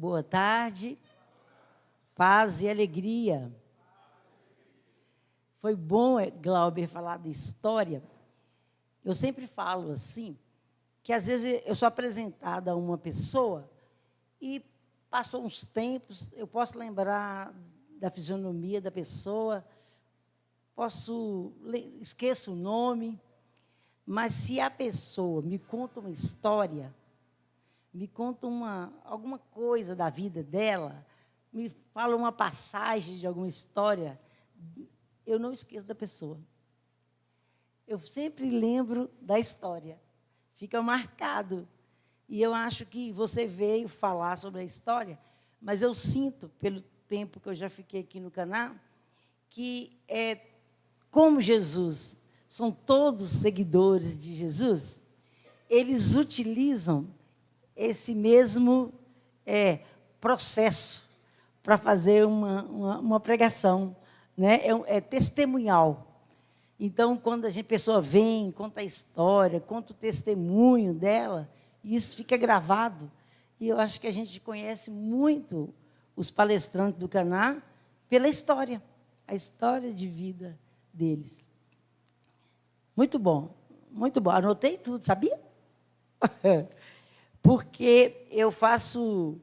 Boa tarde, paz e alegria. Foi bom, Glauber, falar de história. Eu sempre falo assim, que às vezes eu sou apresentada a uma pessoa e passou uns tempos, eu posso lembrar da fisionomia da pessoa, esqueço o nome, mas se a pessoa me conta uma história, me conta alguma coisa da vida dela, me fala uma passagem de alguma história, eu não esqueço da pessoa. Eu sempre lembro da história, fica marcado. E eu acho que você veio falar sobre a história, mas eu sinto, pelo tempo que eu já fiquei aqui no canal, que como Jesus, são todos seguidores de Jesus, eles utilizam esse mesmo processo para fazer uma pregação, né? É testemunhal. Então, quando a pessoa vem, conta a história, conta o testemunho dela, isso fica gravado. E eu acho que a gente conhece muito os palestrantes do Caná pela história, a história de vida deles. Muito bom, muito bom. Anotei tudo, sabia? Porque eu faço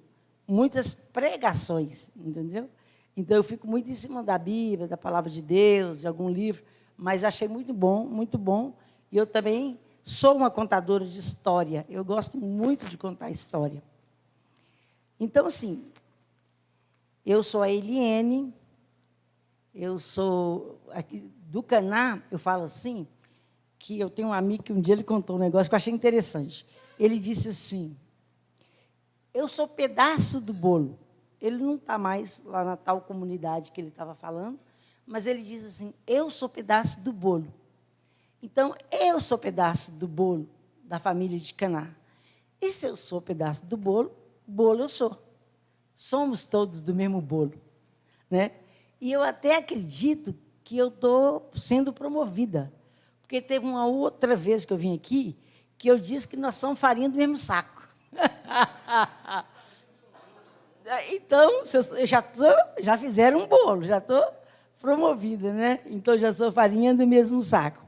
muitas pregações, entendeu? Então, eu fico muito em cima da Bíblia, da Palavra de Deus, de algum livro, mas achei muito bom, muito bom. E eu também sou uma contadora de história. Eu gosto muito de contar história. Então, assim, eu sou a Eliene, eu sou aqui do Caná, eu falo assim, que eu tenho um amigo que um dia ele contou um negócio que eu achei interessante. Ele disse assim, eu sou pedaço do bolo. Ele não está mais lá na tal comunidade que ele estava falando, mas ele diz assim, eu sou pedaço do bolo. Então, eu sou pedaço do bolo da família de Caná. E se eu sou pedaço do bolo, bolo eu sou. Somos todos do mesmo bolo, né? E eu até acredito que eu estou sendo promovida, porque teve uma outra vez que eu vim aqui, que eu disse que nós somos farinha do mesmo saco. Então, já fizeram um bolo, já estou promovida, né? Então, já sou farinha do mesmo saco.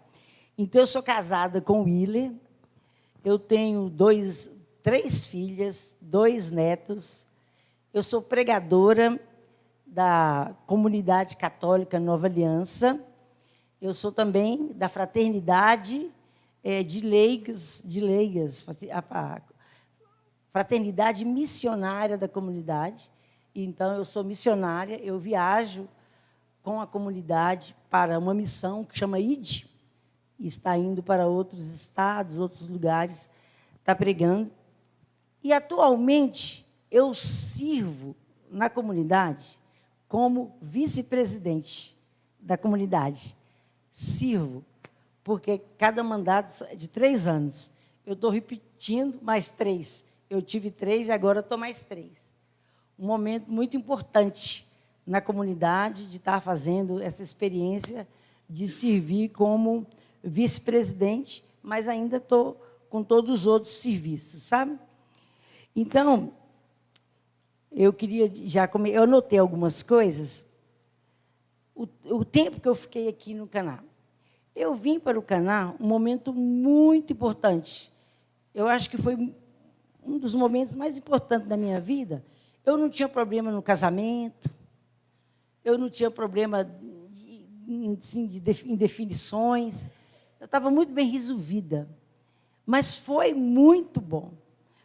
Então, eu sou casada com o Willer, eu tenho 3 filhas, 2 netos, eu sou pregadora da Comunidade Católica Nova Aliança, eu sou também da Fraternidade de Leigas, a Fraternidade Missionária da Comunidade. Então, eu sou missionária, eu viajo com a comunidade para uma missão que chama ID, e está indo para outros estados, outros lugares, está pregando. E, atualmente, eu sirvo na comunidade como vice-presidente da comunidade. Sirvo, porque cada mandato é de 3 anos. Eu estou repetindo mais 3. Eu tive 3 e agora estou mais 3. Um momento muito importante na comunidade de estar fazendo essa experiência de servir como vice-presidente, mas ainda estou com todos os outros serviços, sabe? Então, eu queria eu anotei algumas coisas. O tempo que eu fiquei aqui no Caná. Eu vim para o Caná um momento muito importante. Eu acho que foi um dos momentos mais importantes da minha vida. Eu não tinha problema no casamento, eu não tinha problema em definições, eu estava muito bem resolvida. Mas foi muito bom,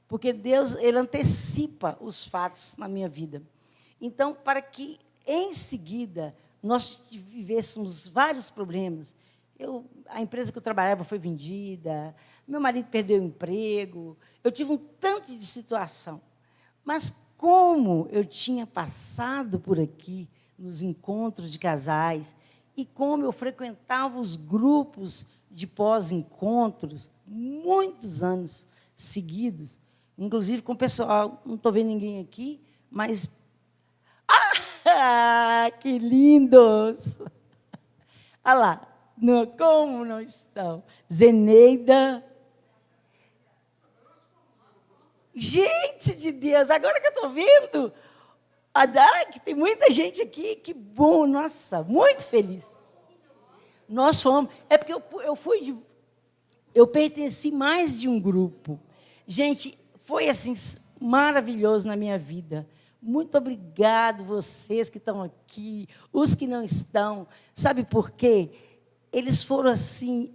porque Deus ele antecipa os fatos na minha vida. Então, para que, em seguida, nós vivêssemos vários problemas, a empresa que eu trabalhava foi vendida, meu marido perdeu o emprego, eu tive um tanto de situação. Mas como eu tinha passado por aqui, nos encontros de casais, e como eu frequentava os grupos de pós-encontros, muitos anos seguidos, inclusive com o pessoal, não estou vendo ninguém aqui, mas... Ah, que lindos! Olha lá. Não, como não estão? Zeneida. Gente de Deus, agora que eu estou vendo, que tem muita gente aqui, que bom, nossa, muito feliz. Nós fomos, é porque eu pertenci mais de um grupo. Gente, foi assim, maravilhoso na minha vida. Muito obrigado, vocês que estão aqui, os que não estão. Sabe por quê? Eles foram assim,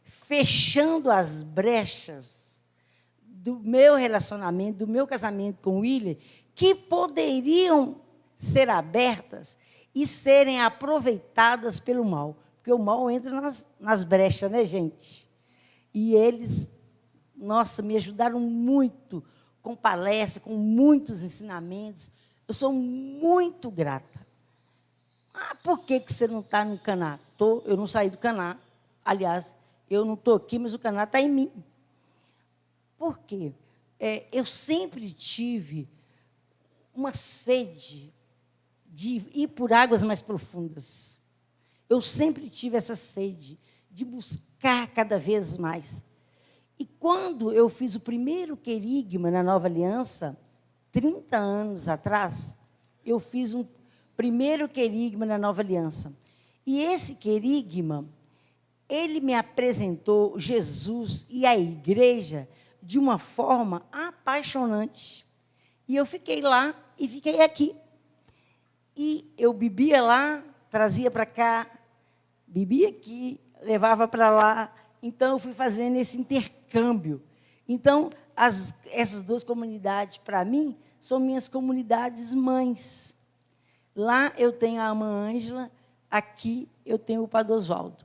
fechando as brechas do meu relacionamento, do meu casamento com o William, que poderiam ser abertas e serem aproveitadas pelo mal. Porque o mal entra nas brechas, né, gente? E eles, nossa, me ajudaram muito com palestras, com muitos ensinamentos. Eu sou muito grata. Por que você não está no Caná? Eu não saí do Caná. Aliás, eu não estou aqui, mas o Caná está em mim. Por quê? Eu sempre tive uma sede de ir por águas mais profundas. Eu sempre tive essa sede de buscar cada vez mais. E quando eu fiz o primeiro querigma na Nova Aliança, 30 anos atrás, eu fiz um primeiro querigma na Nova Aliança. E esse querigma, ele me apresentou Jesus e a igreja de uma forma apaixonante. E eu fiquei lá e fiquei aqui. E eu bebia lá, trazia para cá, bebia aqui, levava para lá. Então, eu fui fazendo esse intercâmbio. Então, essas duas comunidades, para mim, são minhas comunidades mães. Lá eu tenho a irmã Ângela, aqui eu tenho o Padre Osvaldo.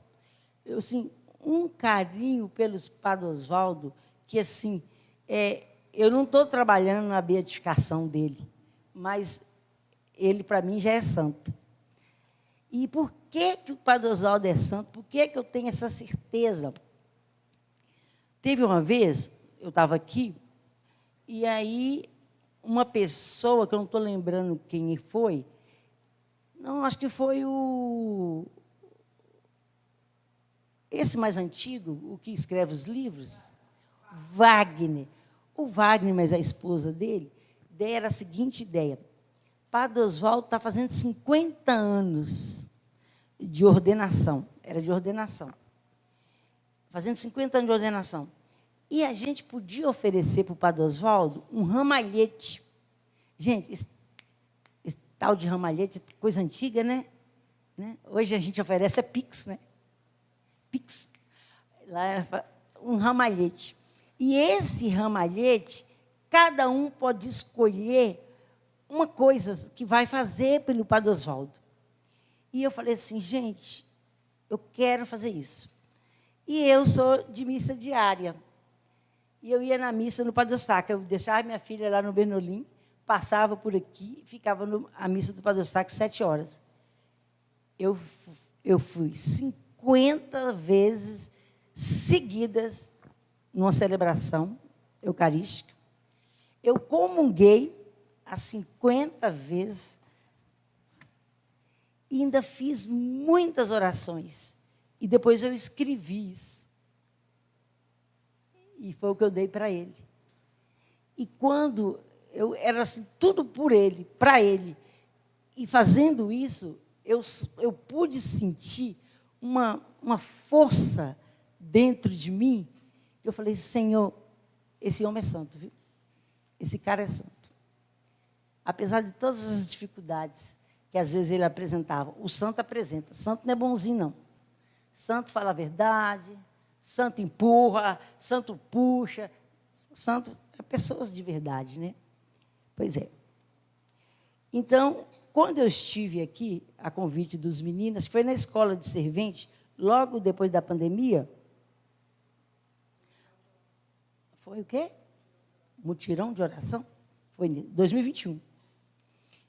Eu, assim, um carinho pelos Padre Osvaldo, que, assim, eu não estou trabalhando na beatificação dele, mas ele, para mim, já é santo. E por que o Padre Osvaldo é santo? Por que eu tenho essa certeza? Teve uma vez, eu estava aqui, e aí uma pessoa, que eu não estou lembrando quem foi, não, acho que foi esse mais antigo, o que escreve os livros, Wagner. O Wagner, mas a esposa dele, deram a seguinte ideia: Padre Osvaldo está fazendo 50 anos de ordenação, era de ordenação, fazendo 50 anos de ordenação. E a gente podia oferecer para o Padre Osvaldo um ramalhete. Gente, esse tal de ramalhete é coisa antiga, né? Hoje a gente oferece Pix, né? Pix. Lá era um ramalhete. E esse ramalhete, cada um pode escolher uma coisa que vai fazer pelo Padre Osvaldo. E eu falei assim, gente, eu quero fazer isso. E eu sou de missa diária. E eu ia na missa no Padre Eustáquio. Eu deixava minha filha lá no Bernolim, passava por aqui, ficava a missa do Padre Eustáquio 7 horas. Eu fui 50 vezes seguidas numa celebração eucarística. Eu comunguei as 50 vezes e ainda fiz muitas orações. E depois eu escrevi isso. E foi o que eu dei para ele. E quando eu era assim, tudo por ele, para ele, e fazendo isso, eu pude sentir uma força dentro de mim, que eu falei, Senhor, esse homem é santo, viu? Esse cara é santo. Apesar de todas as dificuldades que às vezes ele apresentava, o santo apresenta. Santo não é bonzinho, não. Santo fala a verdade, santo empurra, santo puxa. Santo é pessoas de verdade, né? Pois é. Então, quando eu estive aqui, a convite dos meninos, que foi na escola de servente, logo depois da pandemia, foi o quê? Mutirão de oração? Foi em 2021.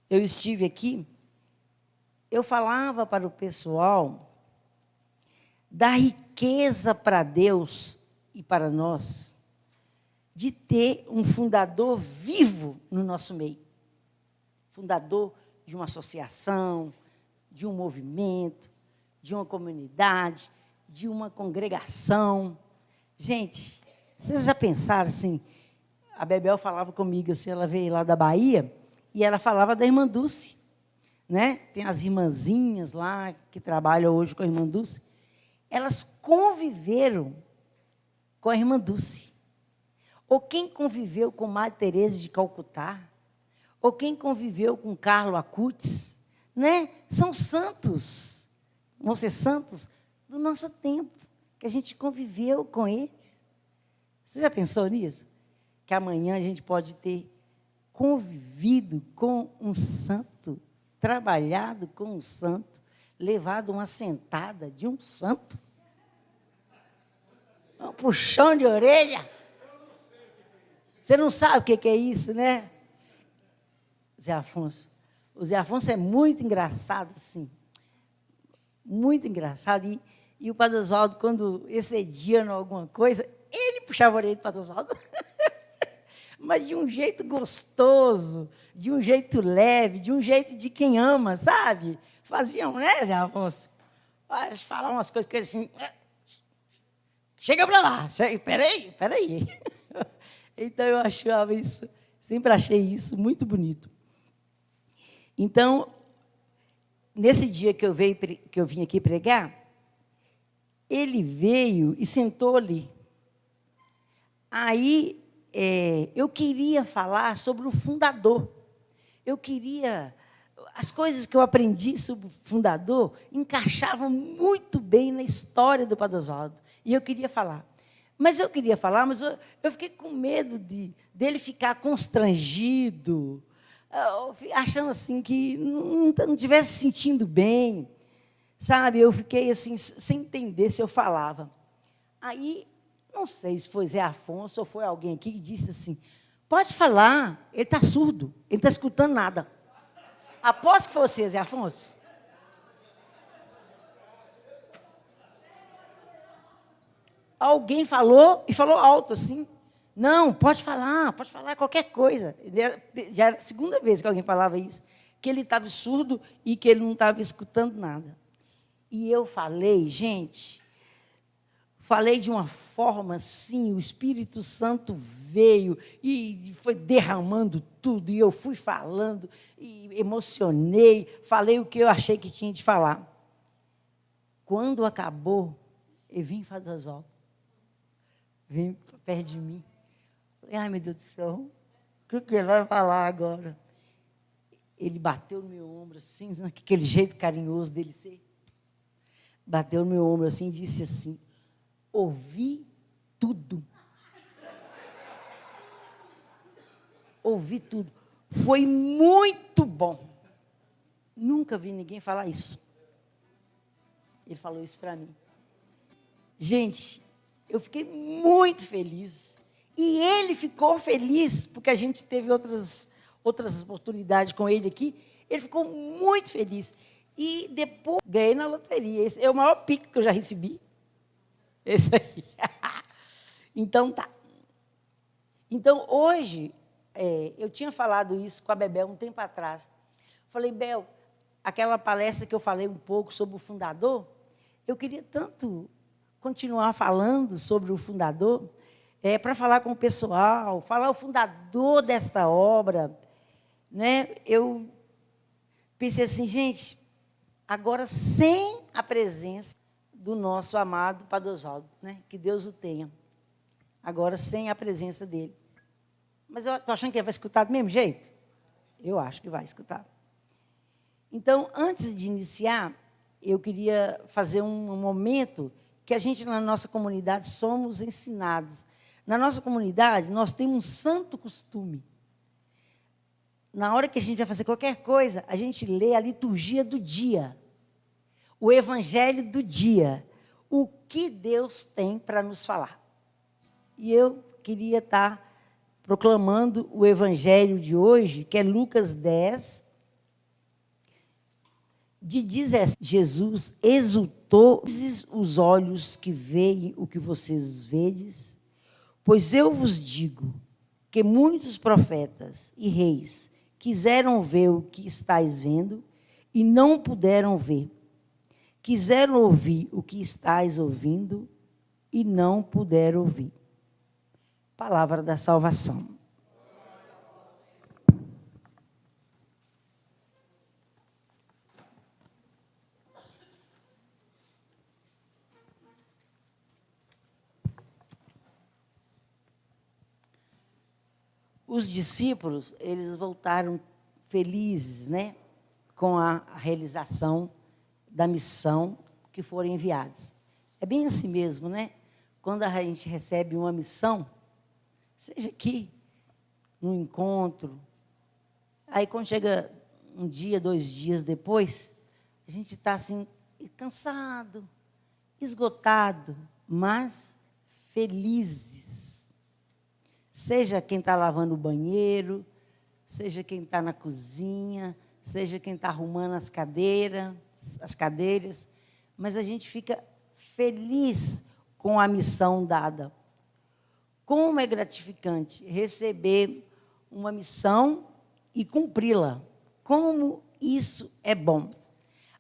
Eu estive aqui, eu falava para o pessoal da riqueza para Deus e para nós de ter um fundador vivo no nosso meio. Fundador de uma associação, de um movimento, de uma comunidade, de uma congregação. Gente, vocês já pensaram assim, a Bebel falava comigo, assim, ela veio lá da Bahia, e ela falava da irmã Dulce, né? Tem as irmãzinhas lá, que trabalham hoje com a irmã Dulce. Elas conviveram com a irmã Dulce. Ou quem conviveu com Madre Teresa de Calcutá, ou quem conviveu com Carlo Acutis, né? São santos, vão ser santos do nosso tempo, que a gente conviveu com eles. Você já pensou nisso? Que amanhã a gente pode ter convivido com um santo, trabalhado com um santo, levado uma sentada de um santo, um puxão de orelha. Você não sabe o que é isso, né? Zé Afonso. O Zé Afonso é muito engraçado, assim. Muito engraçado. E o Padre Oswaldo, quando excedia em alguma coisa, ele puxava a orelha do Padre Oswaldo. Mas de um jeito gostoso, de um jeito leve, de um jeito de quem ama, sabe? Faziam, né, Zé Afonso? Falavam umas coisas que ele assim... Chega para lá, peraí. Então, eu achava isso, sempre achei isso muito bonito. Então, nesse dia que eu vim aqui pregar, ele veio e sentou ali. Aí, eu queria falar sobre o fundador. As coisas que eu aprendi sobre o fundador encaixavam muito bem na história do Padre Oswaldo. E eu queria falar. Mas eu fiquei com medo dele ficar constrangido, achando assim que não estivesse se sentindo bem. Sabe, eu fiquei assim, sem entender se eu falava. Aí, não sei se foi Zé Afonso ou foi alguém aqui que disse assim, pode falar, ele está surdo, ele não está escutando nada. Aposto que foi você, Zé Afonso. Alguém falou, e falou alto assim, não, pode falar qualquer coisa. Já era a segunda vez que alguém falava isso, que ele estava surdo e que ele não estava escutando nada. E eu falei, gente, de uma forma assim, o Espírito Santo veio e foi derramando tudo, e eu fui falando, e emocionei, falei o que eu achei que tinha de falar. Quando acabou, ele veio fazer as voltas, veio perto de mim. Falei, ai, meu Deus do céu, o que ele vai falar agora? Ele bateu no meu ombro assim, aquele jeito carinhoso dele ser. Bateu no meu ombro assim e disse assim, ouvi tudo. Ouvi tudo. Foi muito bom. Nunca vi ninguém falar isso. Ele falou isso para mim. Gente, eu fiquei muito feliz. E ele ficou feliz, porque a gente teve outras oportunidades com ele aqui. Ele ficou muito feliz. E depois ganhei na loteria. Esse é o maior pique que eu já recebi. Esse aí. Então, tá. Então, hoje, eu tinha falado isso com a Bebel um tempo atrás. Falei, Bel, aquela palestra que eu falei um pouco sobre o fundador, eu queria tanto continuar falando sobre o fundador, para falar com o pessoal, falar o fundador desta obra. Né? Eu pensei assim, gente, agora sem a presença do nosso amado Padre Oswaldo, né? Que Deus o tenha. Agora sem a presença dele. Mas eu estou achando que ele vai escutar do mesmo jeito? Eu acho que vai escutar. Então, antes de iniciar, eu queria fazer um momento que a gente, na nossa comunidade, somos ensinados. Na nossa comunidade, nós temos um santo costume. Na hora que a gente vai fazer qualquer coisa, a gente lê a liturgia do dia, o evangelho do dia, o que Deus tem para nos falar. E eu queria estar proclamando o evangelho de hoje, que é Lucas 10, de 17. Jesus exultou os olhos que veem o que vocês vedes, pois eu vos digo que muitos profetas e reis quiseram ver o que estáis vendo e não puderam ver. Quiseram ouvir o que estáis ouvindo e não puderam ouvir. Palavra da salvação. Os discípulos, eles voltaram felizes, né, com a realização da missão que foram enviados. É bem assim mesmo, né? Quando a gente recebe uma missão, seja aqui, num encontro, aí quando chega um dia, 2 dias depois, a gente está assim, cansado, esgotado, mas felizes. Seja quem está lavando o banheiro, seja quem está na cozinha, seja quem está arrumando as cadeiras, mas a gente fica feliz com a missão dada. Como é gratificante receber uma missão e cumpri-la. Como isso é bom.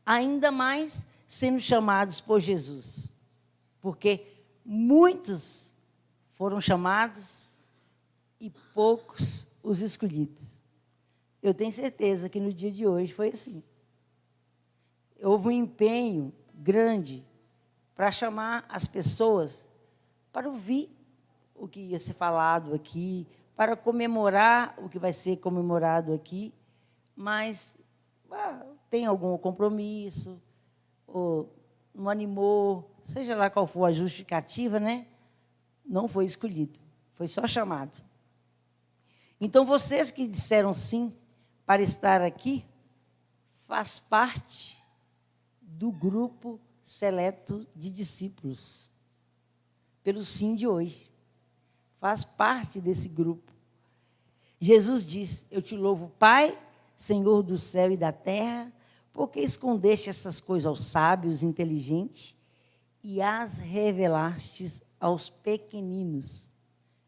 Ainda mais sendo chamados por Jesus. Porque muitos foram chamados e poucos os escolhidos. Eu tenho certeza que no dia de hoje foi assim. Houve um empenho grande para chamar as pessoas para ouvir o que ia ser falado aqui, para comemorar o que vai ser comemorado aqui, mas tem algum compromisso, ou não animou, seja lá qual for a justificativa, né? Não foi escolhido, foi só chamado. Então, vocês que disseram sim para estar aqui, faz parte do grupo seleto de discípulos, pelo sim de hoje. Faz parte desse grupo. Jesus diz: eu te louvo, Pai, Senhor do céu e da terra, porque escondeste essas coisas aos sábios, inteligentes, e as revelastes aos pequeninos,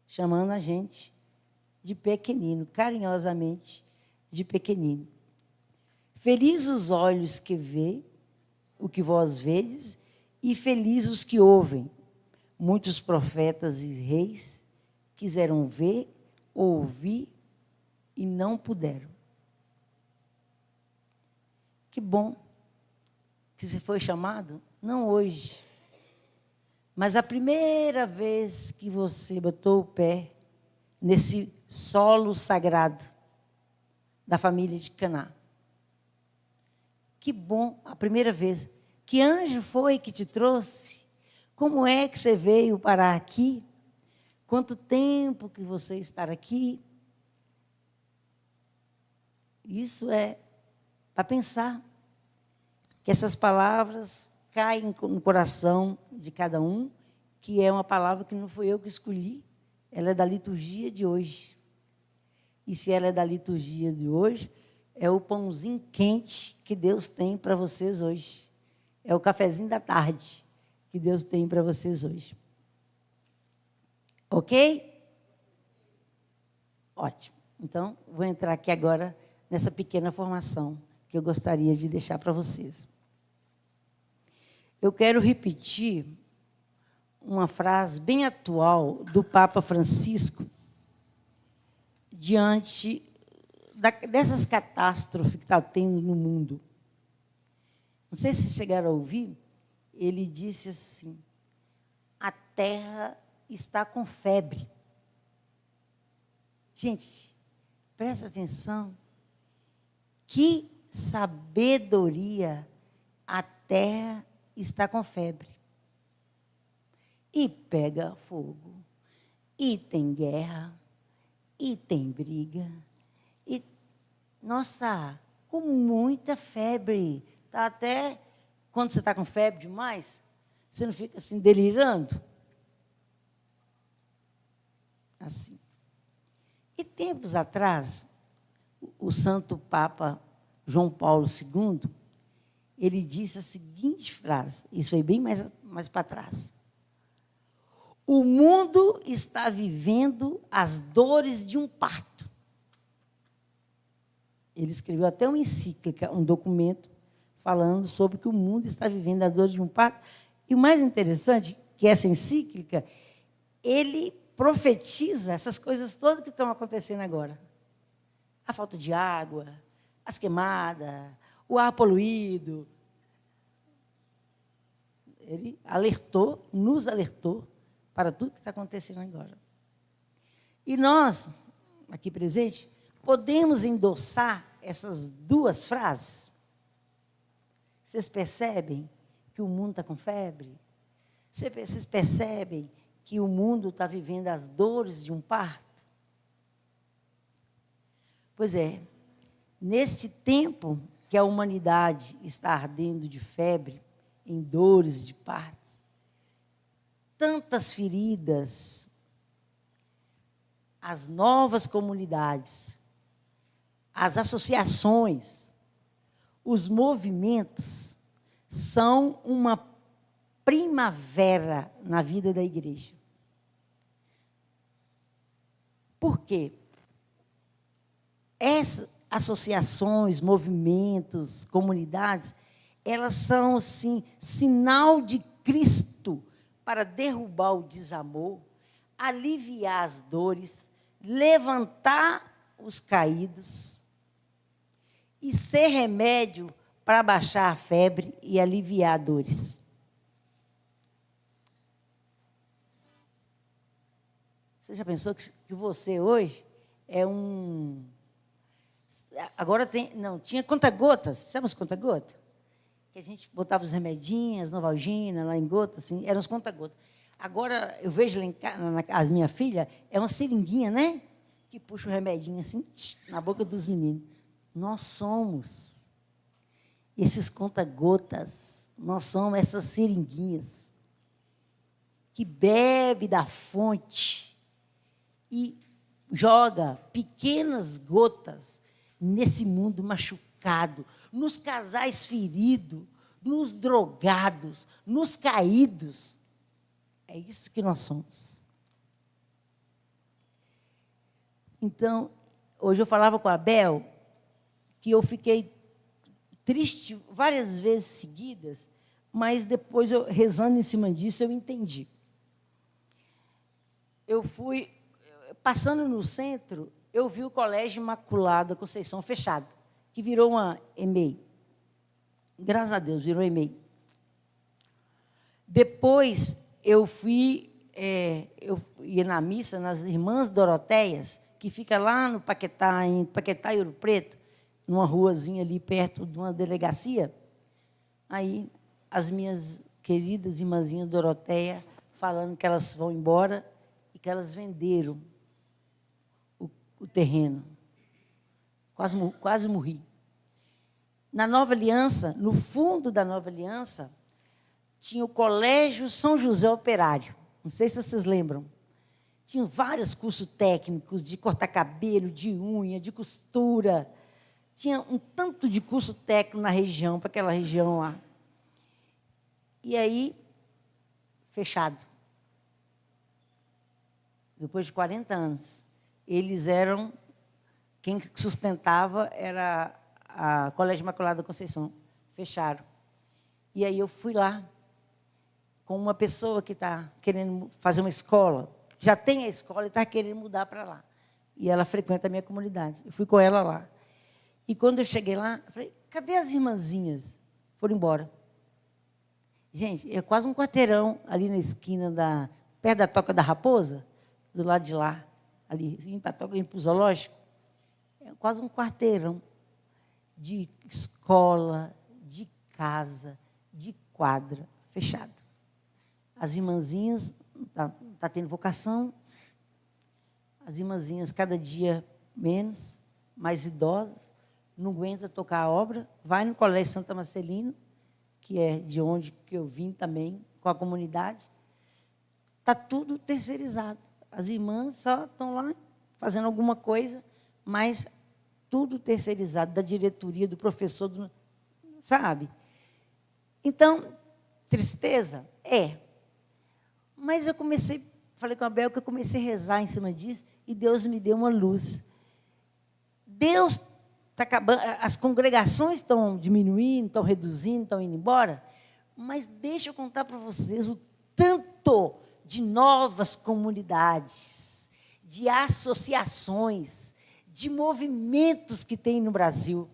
chamando a gente de pequenino, carinhosamente de pequenino. Felizes os olhos que vê o que vós vedes, e felizes os que ouvem. Muitos profetas e reis quiseram ver, ouvir, e não puderam. Que bom que você foi chamado, não hoje, mas a primeira vez que você botou o pé nesse solo sagrado da família de Caná. Que bom, a primeira vez. Que anjo foi que te trouxe? Como é que você veio parar aqui? Quanto tempo que você está aqui? Isso é para pensar. Que essas palavras caem no coração de cada um, que é uma palavra que não fui eu que escolhi, ela é da liturgia de hoje. E se ela é da liturgia de hoje, é o pãozinho quente que Deus tem para vocês hoje. É o cafezinho da tarde que Deus tem para vocês hoje. Ok? Ótimo. Então, vou entrar aqui agora nessa pequena formação que eu gostaria de deixar para vocês. Eu quero repetir uma frase bem atual do Papa Francisco diante dessas catástrofes que está tendo no mundo. Não sei se chegaram a ouvir, ele disse assim: a terra está com febre. Gente, presta atenção. Que sabedoria! A terra está com febre. E pega fogo. E tem guerra. E tem briga. E, nossa, com muita febre. Tá até, quando você está com febre demais, você não fica assim delirando? Assim. E tempos atrás, o Santo Papa João Paulo II, ele disse a seguinte frase, isso foi bem mais para trás. O mundo está vivendo as dores de um parto. Ele escreveu até uma encíclica, um documento, falando sobre que o mundo está vivendo as dores de um parto. E o mais interessante, que essa encíclica, ele profetiza essas coisas todas que estão acontecendo agora. A falta de água, as queimadas, o ar poluído. Ele alertou, nos alertou para tudo que está acontecendo agora. E nós, aqui presentes, podemos endossar essas duas frases? Vocês percebem que o mundo está com febre? Vocês percebem que o mundo está vivendo as dores de um parto? Pois é, neste tempo que a humanidade está ardendo de febre, em dores de parto, tantas feridas, as novas comunidades, as associações, os movimentos são uma primavera na vida da igreja. Por quê? Essas associações, movimentos, comunidades, elas são, assim, sinal de Cristo para derrubar o desamor, aliviar as dores, levantar os caídos e ser remédio para baixar a febre e aliviar dores. Você já pensou que você hoje é um... Agora tem... Não, tinha conta-gotas. Sabe os conta-gotas? Que a gente botava os remedinhos, Novalgina, lá em gota, assim, eram os conta-gotas. Agora, eu vejo lá em casa, as minha filha, é uma seringuinha, né? Que puxa o remedinho assim, na boca dos meninos. Nós somos esses conta-gotas, nós somos essas seringuinhas que bebe da fonte e joga pequenas gotas nesse mundo machucado, nos casais feridos, nos drogados, nos caídos. É isso que nós somos. Então, hoje eu falava com a Bel que eu fiquei triste várias vezes seguidas, mas depois, eu, rezando em cima disso, eu entendi. Eu fui, passando no centro, eu vi o Colégio Imaculada Conceição fechado, que virou uma EMEI. Graças a Deus, virou EMEI. Depois, eu ia na missa nas Irmãs Doroteias, que fica lá no Paquetá, em Paquetá e Ouro Preto, numa ruazinha ali perto de uma delegacia. Aí, as minhas queridas irmãzinhas Doroteia falando que elas vão embora e que elas venderam o terreno. Quase morri. Na Nova Aliança, no fundo da Nova Aliança, tinha o Colégio São José Operário. Não sei se vocês lembram. Tinha vários cursos técnicos de cortar cabelo, de unha, de costura. Tinha um tanto de curso técnico na região, para aquela região lá. E aí, fechado. Depois de 40 anos. Eles eram... Quem sustentava era a Colégio Imaculada Conceição. Fecharam. E aí eu fui lá com uma pessoa que está querendo fazer uma escola. Já tem a escola e está querendo mudar para lá. E ela frequenta a minha comunidade. Eu fui com ela lá. E quando eu cheguei lá, eu falei, cadê as irmãzinhas? Foram embora. Gente, é quase um quarteirão ali na esquina, perto da Toca da Raposa, do lado de lá, ali, indo para o zoológico. É quase um quarteirão de escola, de casa, de quadra, fechada. As irmãzinhas tá tendo vocação, as irmãzinhas cada dia menos, mais idosas, não aguenta tocar a obra, vai no Colégio Santa Marcelina, que é de onde que eu vim também, com a comunidade. Está tudo terceirizado. As irmãs só estão lá fazendo alguma coisa, mas tudo terceirizado, da diretoria, do professor, sabe? Então, tristeza? É. Mas eu falei com a Bel que eu comecei a rezar em cima disso e Deus me deu uma luz. Deus está acabando, as congregações estão diminuindo, estão reduzindo, estão indo embora, mas deixa eu contar para vocês o tanto de novas comunidades, de associações, de movimentos que tem no Brasil.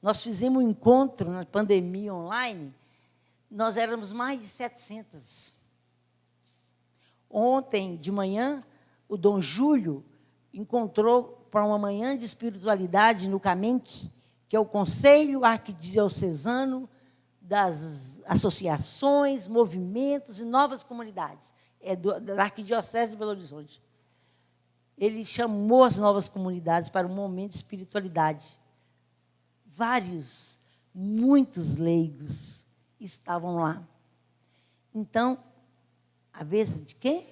Nós fizemos um encontro na pandemia online, nós éramos mais de 700. Ontem, de manhã, o Dom Júlio encontrou para uma manhã de espiritualidade no CAMENC, que é o Conselho Arquidiocesano das Associações, Movimentos e Novas Comunidades. É da Arquidiocese de Belo Horizonte. Ele chamou as novas comunidades para um momento de espiritualidade. Muitos leigos estavam lá. Então, a vez de quem?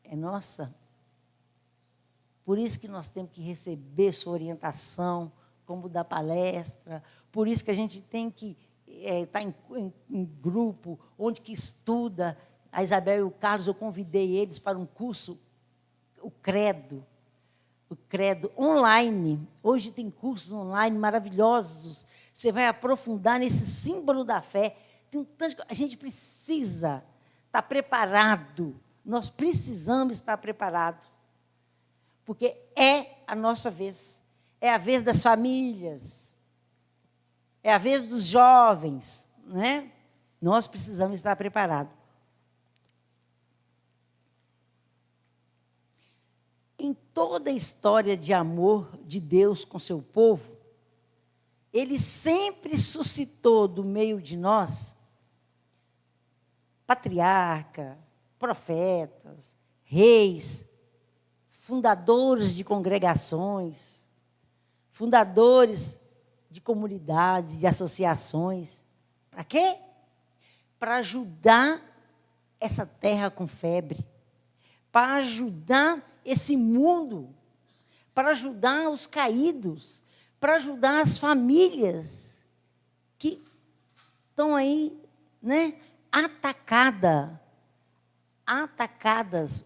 É nossa. Por isso que nós temos que receber sua orientação, como dar palestra. Por isso que a gente tem que estar em grupo, onde que estuda. A Isabel e o Carlos, eu convidei eles para um curso, o Credo online. Hoje tem cursos online maravilhosos. Você vai aprofundar nesse símbolo da fé. Tem um tanto, a gente precisa estar preparado. Nós precisamos estar preparados. Porque é a nossa vez. É a vez das famílias. É a vez dos jovens, né? Nós precisamos estar preparados. Em toda a história de amor de Deus com seu povo, Ele sempre suscitou do meio de nós patriarca, profetas, reis, fundadores de congregações, fundadores de comunidades, de associações. Para quê? Para ajudar essa terra com febre, para ajudar esse mundo, para ajudar os caídos, para ajudar as famílias que estão aí, né, atacadas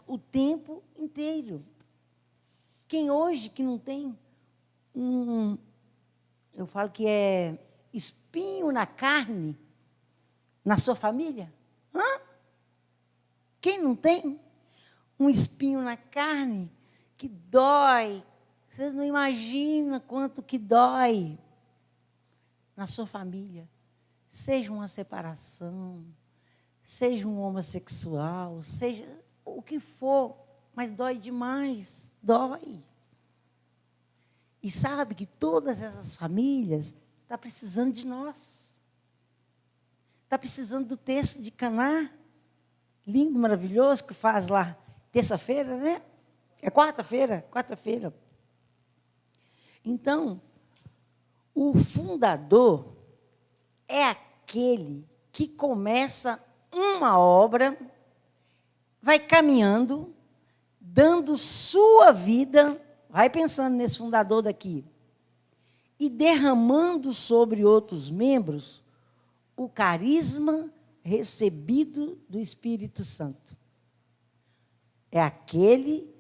o tempo inteiro. Quem hoje que não tem eu falo que é espinho na carne, na sua família? Hã? Quem não tem um espinho na carne que dói? Vocês não imaginam quanto que dói na sua família. Seja uma separação, seja um homossexual, seja o que for, mas dói demais, dói. E sabe que todas essas famílias estão precisando de nós. Está precisando do texto de Caná, lindo, maravilhoso, que faz lá terça-feira, né? É quarta-feira. Então, o fundador é aquele que começa uma obra, vai caminhando, dando sua vida, vai pensando nesse fundador daqui, e derramando sobre outros membros o carisma recebido do Espírito Santo. É aquele,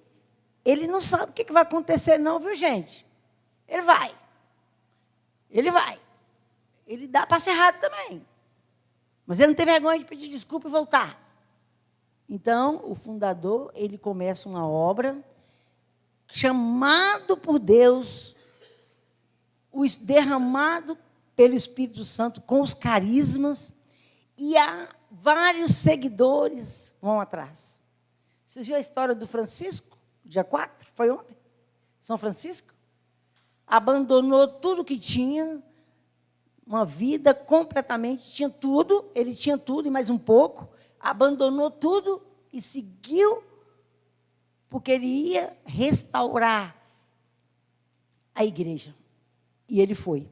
ele não sabe o que vai acontecer não, viu, gente? Ele vai. Ele dá passo errado também. Mas ele não tem vergonha de pedir desculpa e voltar. Então, o fundador, ele começa uma obra, chamado por Deus, derramado pelo Espírito Santo, com os carismas, e há vários seguidores vão atrás. Vocês viram a história do Francisco, dia 4, foi ontem? São Francisco? Abandonou tudo que tinha, uma vida completamente, tinha tudo, ele tinha tudo e mais um pouco, abandonou tudo e seguiu, porque ele ia restaurar a igreja. E ele foi.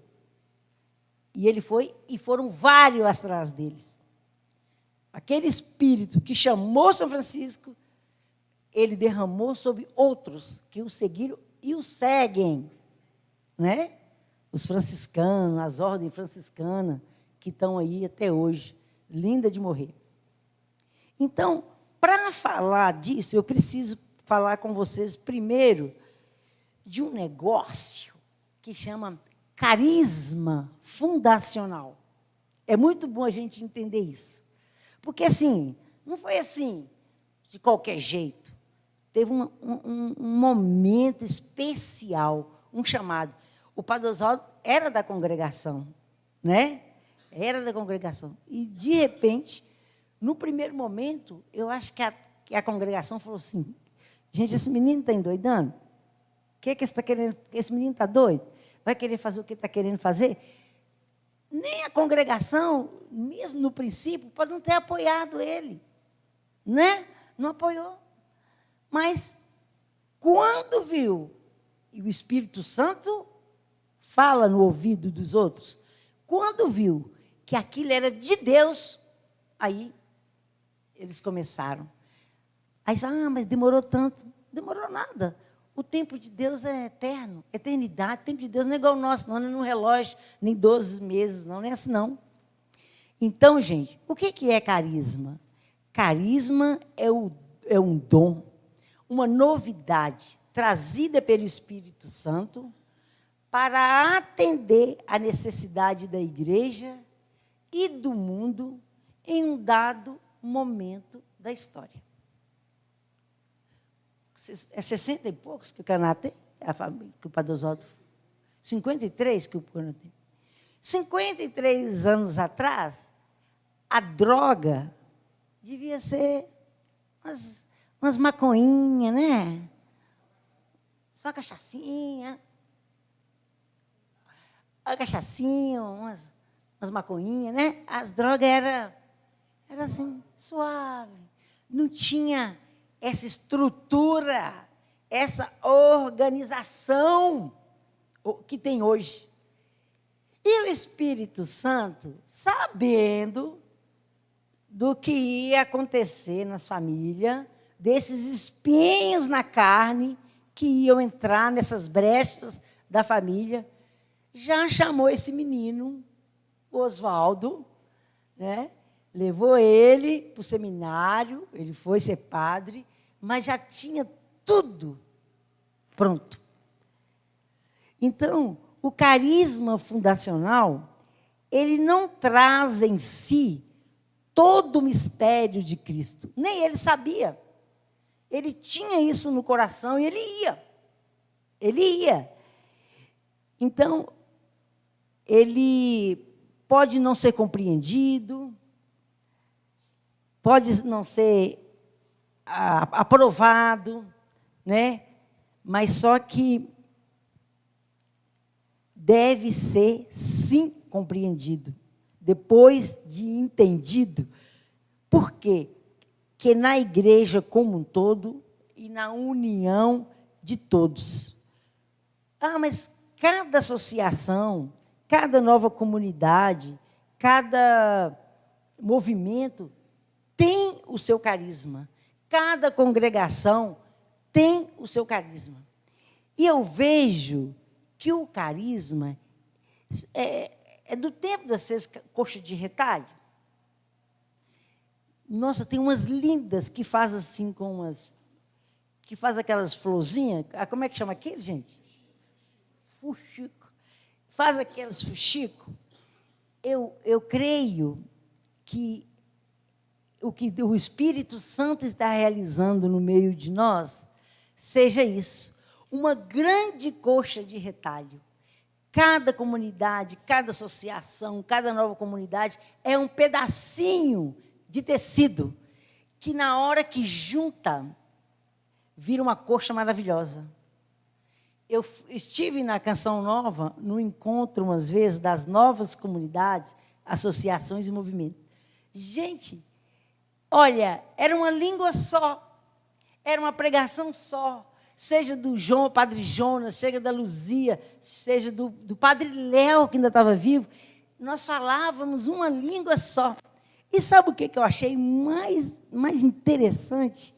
E foram vários atrás deles. Aquele espírito que chamou São Francisco, ele derramou sobre outros que o seguiram e o seguem, né? Os franciscanos, as ordens franciscanas, que estão aí até hoje, linda de morrer. Então, para falar disso, eu preciso falar com vocês primeiro de um negócio que chama carisma fundacional. É muito bom a gente entender isso. Porque, assim, não foi assim, de qualquer jeito. Teve um momento especial, um chamado. O Padre Oswaldo era da congregação, né? Era da congregação. E, de repente, no primeiro momento, eu acho que a congregação falou assim, gente, esse menino está endoidando? que você está querendo? Esse menino está doido? Vai querer fazer o que está querendo fazer? Nem a congregação, mesmo no princípio, pode não ter apoiado ele. Né? Não apoiou. Mas, quando viu, e o Espírito Santo fala no ouvido dos outros, quando viu que aquilo era de Deus, aí eles começaram. Aí, mas demorou tanto. Demorou nada. O tempo de Deus é eterno, eternidade. O tempo de Deus não é igual ao nosso, não é num relógio, nem 12 meses, não é assim, não. Então, gente, o que é carisma? Carisma é um dom, uma novidade trazida pelo Espírito Santo para atender à necessidade da igreja e do mundo em um dado momento da história. É 60 e poucos que o Caná tem, a família, que o Padre Oswaldo. 53 que o Caná tem. 53 anos atrás, a droga devia ser umas maconhinhas, né? Só cachaçinha. A cachaçinha, umas maconhinhas, né? As drogas era assim, suave. Não tinha essa estrutura, essa organização que tem hoje. E o Espírito Santo, sabendo do que ia acontecer nas famílias, desses espinhos na carne que iam entrar nessas brechas da família, já chamou esse menino, o Oswaldo, né? Levou ele para o seminário, ele foi ser padre, mas já tinha tudo pronto. Então, o carisma fundacional, ele não traz em si todo o mistério de Cristo. Nem ele sabia. Ele tinha isso no coração e ele ia. Ele ia. Então, ele pode não ser compreendido, pode não ser aprovado, né? Mas só que deve ser, sim, compreendido, depois de entendido. Por quê? Que na igreja como um todo e na união de todos. Mas cada associação, cada nova comunidade, cada movimento tem o seu carisma. Cada congregação tem o seu carisma. E eu vejo que o carisma é do tempo das 6 coxas de retalho. Nossa, tem umas lindas que faz assim com umas... que faz aquelas florzinhas. Como é que chama aquele, gente? Fuxico. Faz aqueles fuxico. Eu creio que o Espírito Santo está realizando no meio de nós seja isso, uma grande coxa de retalho. Cada comunidade, cada associação, cada nova comunidade é um pedacinho de tecido que, na hora que junta, vira uma coxa maravilhosa. Eu estive na Canção Nova, no encontro, umas vezes, das novas comunidades, associações e movimentos. Gente, olha, era uma língua só, era uma pregação só, seja do João, Padre Jonas, seja da Luzia, seja do Padre Léo, que ainda estava vivo, nós falávamos uma língua só. E sabe o que eu achei mais interessante?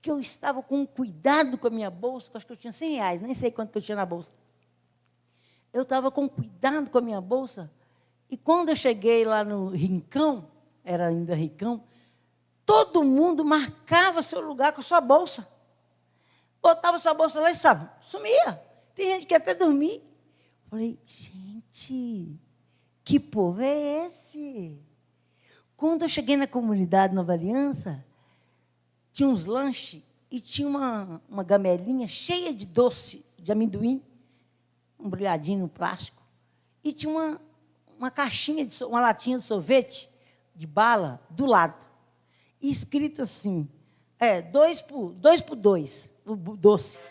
Que eu estava com cuidado com a minha bolsa, que eu acho que eu tinha R$100, nem sei quanto que eu tinha na bolsa. Eu estava com cuidado com a minha bolsa, e quando eu cheguei lá no Rincão, era ainda Rincão, todo mundo marcava seu lugar com a sua bolsa. Botava sua bolsa lá e sabe, sumia. Tem gente que até dormir. Falei, gente, que povo é esse? Quando eu cheguei na comunidade Nova Aliança, tinha uns lanches e tinha uma gamelinha cheia de doce de amendoim, embrulhadinho no plástico, e tinha uma caixinha, uma latinha de sorvete, de bala, do lado. E escrito assim, 2 por 2, o doce.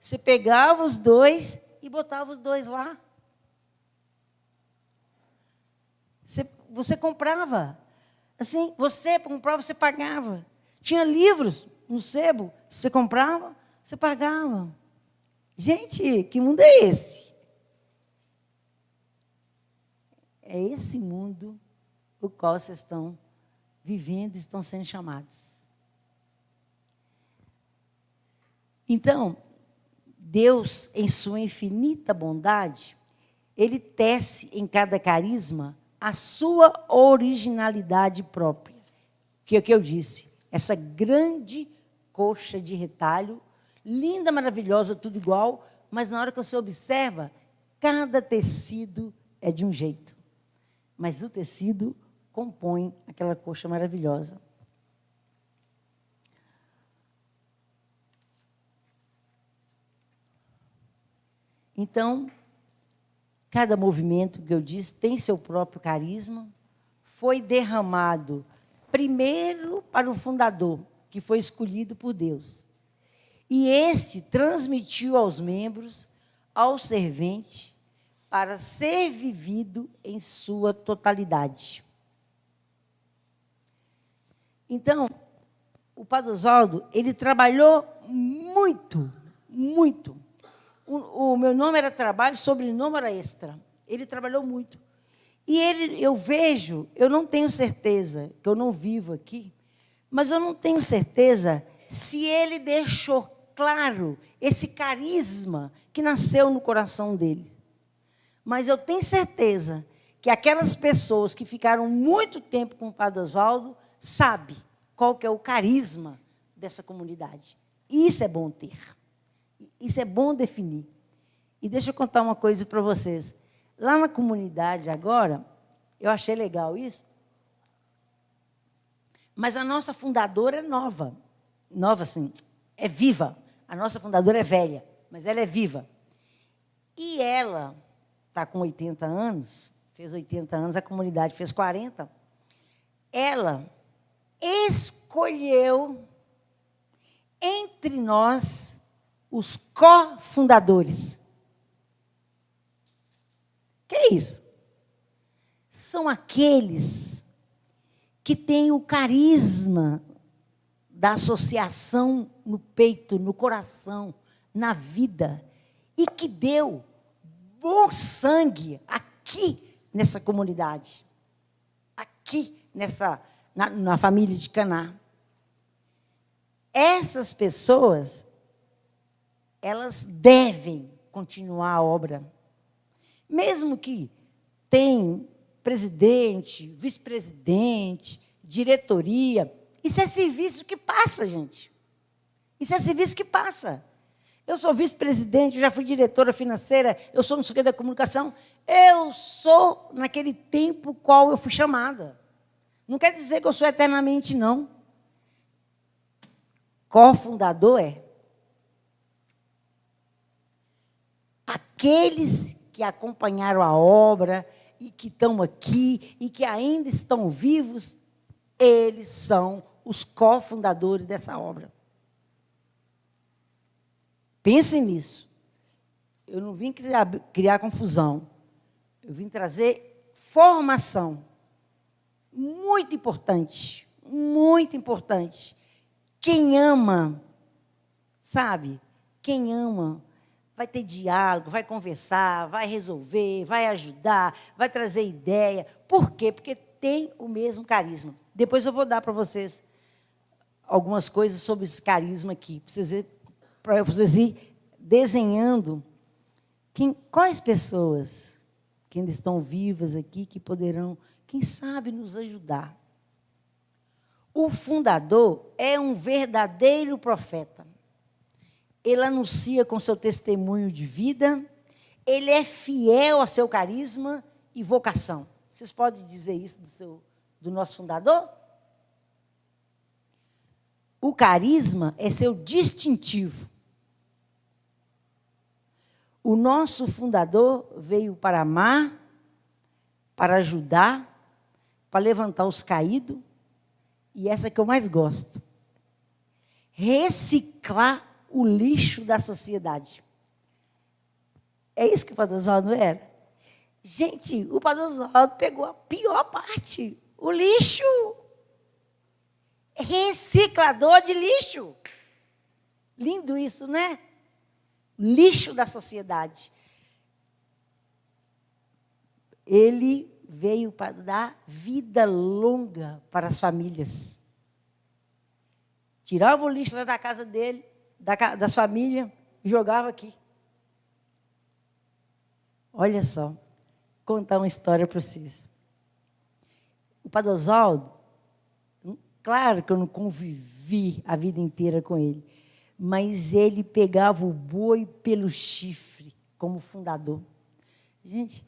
Você pegava os dois e botava os dois lá. Você comprava. Assim, você comprava, você pagava. Tinha livros no sebo, você comprava, você pagava. Gente, que mundo é esse? É esse mundo o qual vocês estão vivendo e estão sendo chamados. Então, Deus, em sua infinita bondade, Ele tece em cada carisma a sua originalidade própria. Que é o que eu disse, essa grande coxa de retalho, linda, maravilhosa, tudo igual, mas na hora que você observa, cada tecido é de um jeito. Mas o tecido compõe aquela coxa maravilhosa. Então, cada movimento que eu disse tem seu próprio carisma, foi derramado primeiro para o fundador, que foi escolhido por Deus. E este transmitiu aos membros, ao servente, para ser vivido em sua totalidade. Então, o Padre Oswaldo, ele trabalhou muito, muito. O meu nome era trabalho, sobrenome era extra. Ele trabalhou muito. E eu vejo, eu não tenho certeza, que eu não vivo aqui, mas eu não tenho certeza se ele deixou claro esse carisma que nasceu no coração dele. Mas eu tenho certeza que aquelas pessoas que ficaram muito tempo com o Padre Oswaldo sabem qual que é o carisma dessa comunidade. Isso é bom ter. Isso é bom definir. E deixa eu contar uma coisa para vocês. Lá na comunidade agora, eu achei legal isso, mas a nossa fundadora é nova. Nova, assim, é viva. A nossa fundadora é velha, mas ela é viva. E ela está com 80 anos, fez 80 anos, a comunidade fez 40. Ela escolheu entre nós os cofundadores. Que é isso? São aqueles que têm o carisma da associação no peito, no coração, na vida, e que deu bom sangue aqui nessa comunidade, aqui na família de Caná. Essas pessoas, elas devem continuar a obra. Mesmo que tem presidente, vice-presidente, diretoria, isso é serviço que passa, gente. Isso é serviço que passa. Eu sou vice-presidente, eu já fui diretora financeira, eu sou não sei o que da comunicação. Eu sou naquele tempo qual eu fui chamada. Não quer dizer que eu sou eternamente, não. Cofundador é aqueles que acompanharam a obra e que estão aqui e que ainda estão vivos, eles são os cofundadores dessa obra. Pensem nisso. Eu não vim criar confusão. Eu vim trazer formação. Muito importante. Muito importante. Quem ama, sabe? Quem ama vai ter diálogo, vai conversar, vai resolver, vai ajudar, vai trazer ideia. Por quê? Porque tem o mesmo carisma. Depois eu vou dar para vocês algumas coisas sobre esse carisma aqui, para vocês irem desenhando quais pessoas que ainda estão vivas aqui, que poderão, quem sabe, nos ajudar. O fundador é um verdadeiro profeta. Ele anuncia com seu testemunho de vida, ele é fiel ao seu carisma e vocação. Vocês podem dizer isso do nosso fundador? O carisma é seu distintivo. O nosso fundador veio para amar, para ajudar, para levantar os caídos, e essa que eu mais gosto, reciclar o lixo da sociedade. É isso que o Padre Oswaldo era. Gente, o Padre Oswaldo pegou a pior parte, o lixo. Reciclador de lixo. Lindo isso, né? Lixo da sociedade. Ele veio para dar vida longa para as famílias. Tirava o lixo lá da casa dele, das famílias, e jogava aqui. Olha só, contar uma história para vocês. O Padre Oswaldo, claro que eu não convivi a vida inteira com ele, mas ele pegava o boi pelo chifre, como fundador. Gente,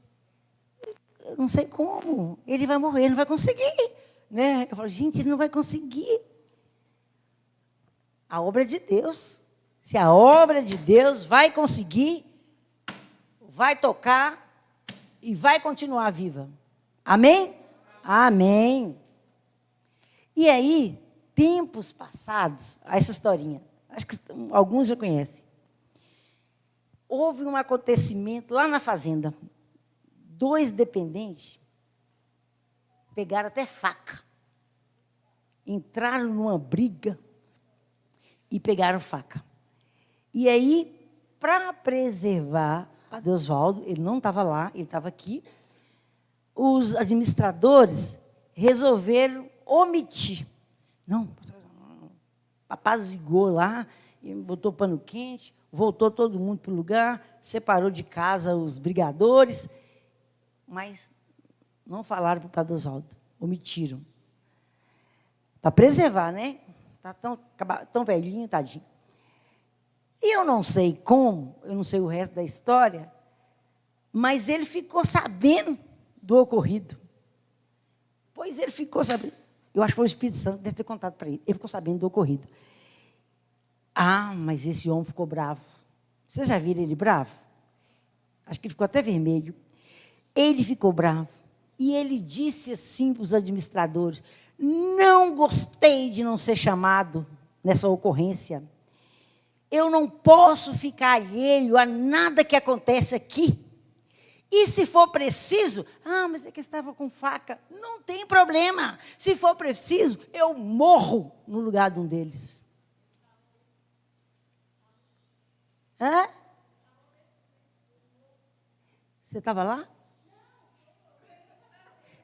eu não sei como, ele vai morrer, ele não vai conseguir. Né? Eu falo, gente, ele não vai conseguir. A obra é de Deus. Se a obra é de Deus vai conseguir, vai tocar e vai continuar viva. Amém? Amém. E aí, tempos passados, essa historinha, acho que alguns já conhecem. Houve um acontecimento lá na fazenda. 2 dependentes pegaram até faca. Entraram numa briga e pegaram faca. E aí, para preservar Padre Oswaldo, ele não estava lá, ele estava aqui, os administradores resolveram omitir. Não, apazigou lá, botou pano quente, voltou todo mundo para o lugar, separou de casa os brigadores, mas não falaram para o Padre Oswaldo, omitiram. Para preservar, né? Está tão velhinho, tadinho. E eu não sei como, eu não sei o resto da história, mas ele ficou sabendo do ocorrido. Pois ele ficou sabendo. Eu acho que foi o Espírito Santo, deve ter contado para ele. Ele ficou sabendo do ocorrido. Ah, mas esse homem ficou bravo. Vocês já viram ele bravo? Acho que ele ficou até vermelho. Ele ficou bravo. E ele disse assim para os administradores: não gostei de não ser chamado nessa ocorrência. Eu não posso ficar alheio a nada que acontece aqui. E se for preciso, mas é que estava com faca. Não tem problema. Se for preciso, eu morro no lugar de um deles. Hã? Você estava lá?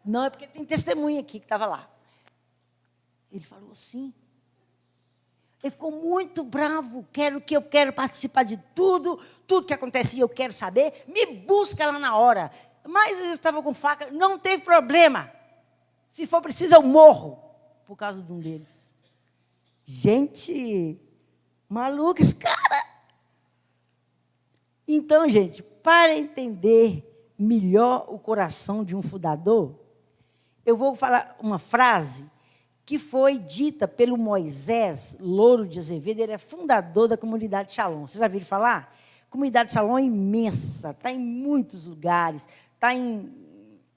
Não, é porque tem testemunha aqui que estava lá. Ele falou assim. Ele ficou muito bravo, eu quero participar de tudo que acontecia eu quero saber, me busca lá na hora. Mas eles estavam com faca, não teve problema. Se for preciso, eu morro, por causa de um deles. Gente, maluco esse cara. Então, gente, para entender melhor o coração de um fundador, eu vou falar uma frase que foi dita pelo Moisés Louro de Azevedo. Ele é fundador da Comunidade Shalom. Vocês já viram falar? A Comunidade Shalom é imensa, está em muitos lugares, está em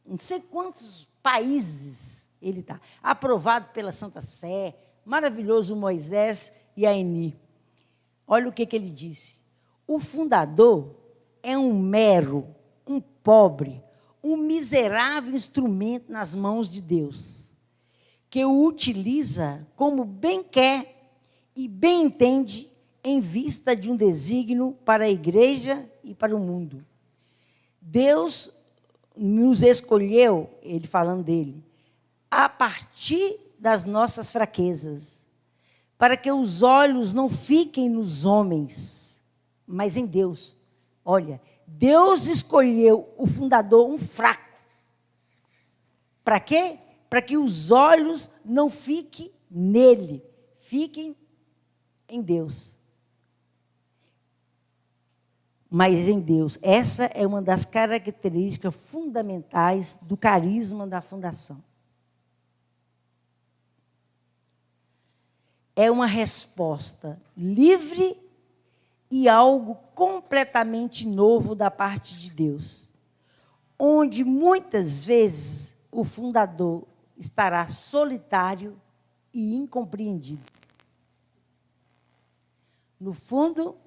não sei quantos países ele está. Aprovado pela Santa Sé, maravilhoso o Moisés e a Eni. Olha o que ele disse. O fundador é um mero, um pobre, um miserável instrumento nas mãos de Deus, que o utiliza como bem quer e bem entende em vista de um desígnio para a igreja e para o mundo. Deus nos escolheu, ele falando dele, a partir das nossas fraquezas, para que os olhos não fiquem nos homens, mas em Deus. Olha, Deus escolheu o fundador, um fraco. Para quê? Para que os olhos não fiquem nele, fiquem em Deus. Mas em Deus. Essa é uma das características fundamentais do carisma da fundação. É uma resposta livre e algo completamente novo da parte de Deus, onde muitas vezes o fundador estará solitário e incompreendido. No fundo,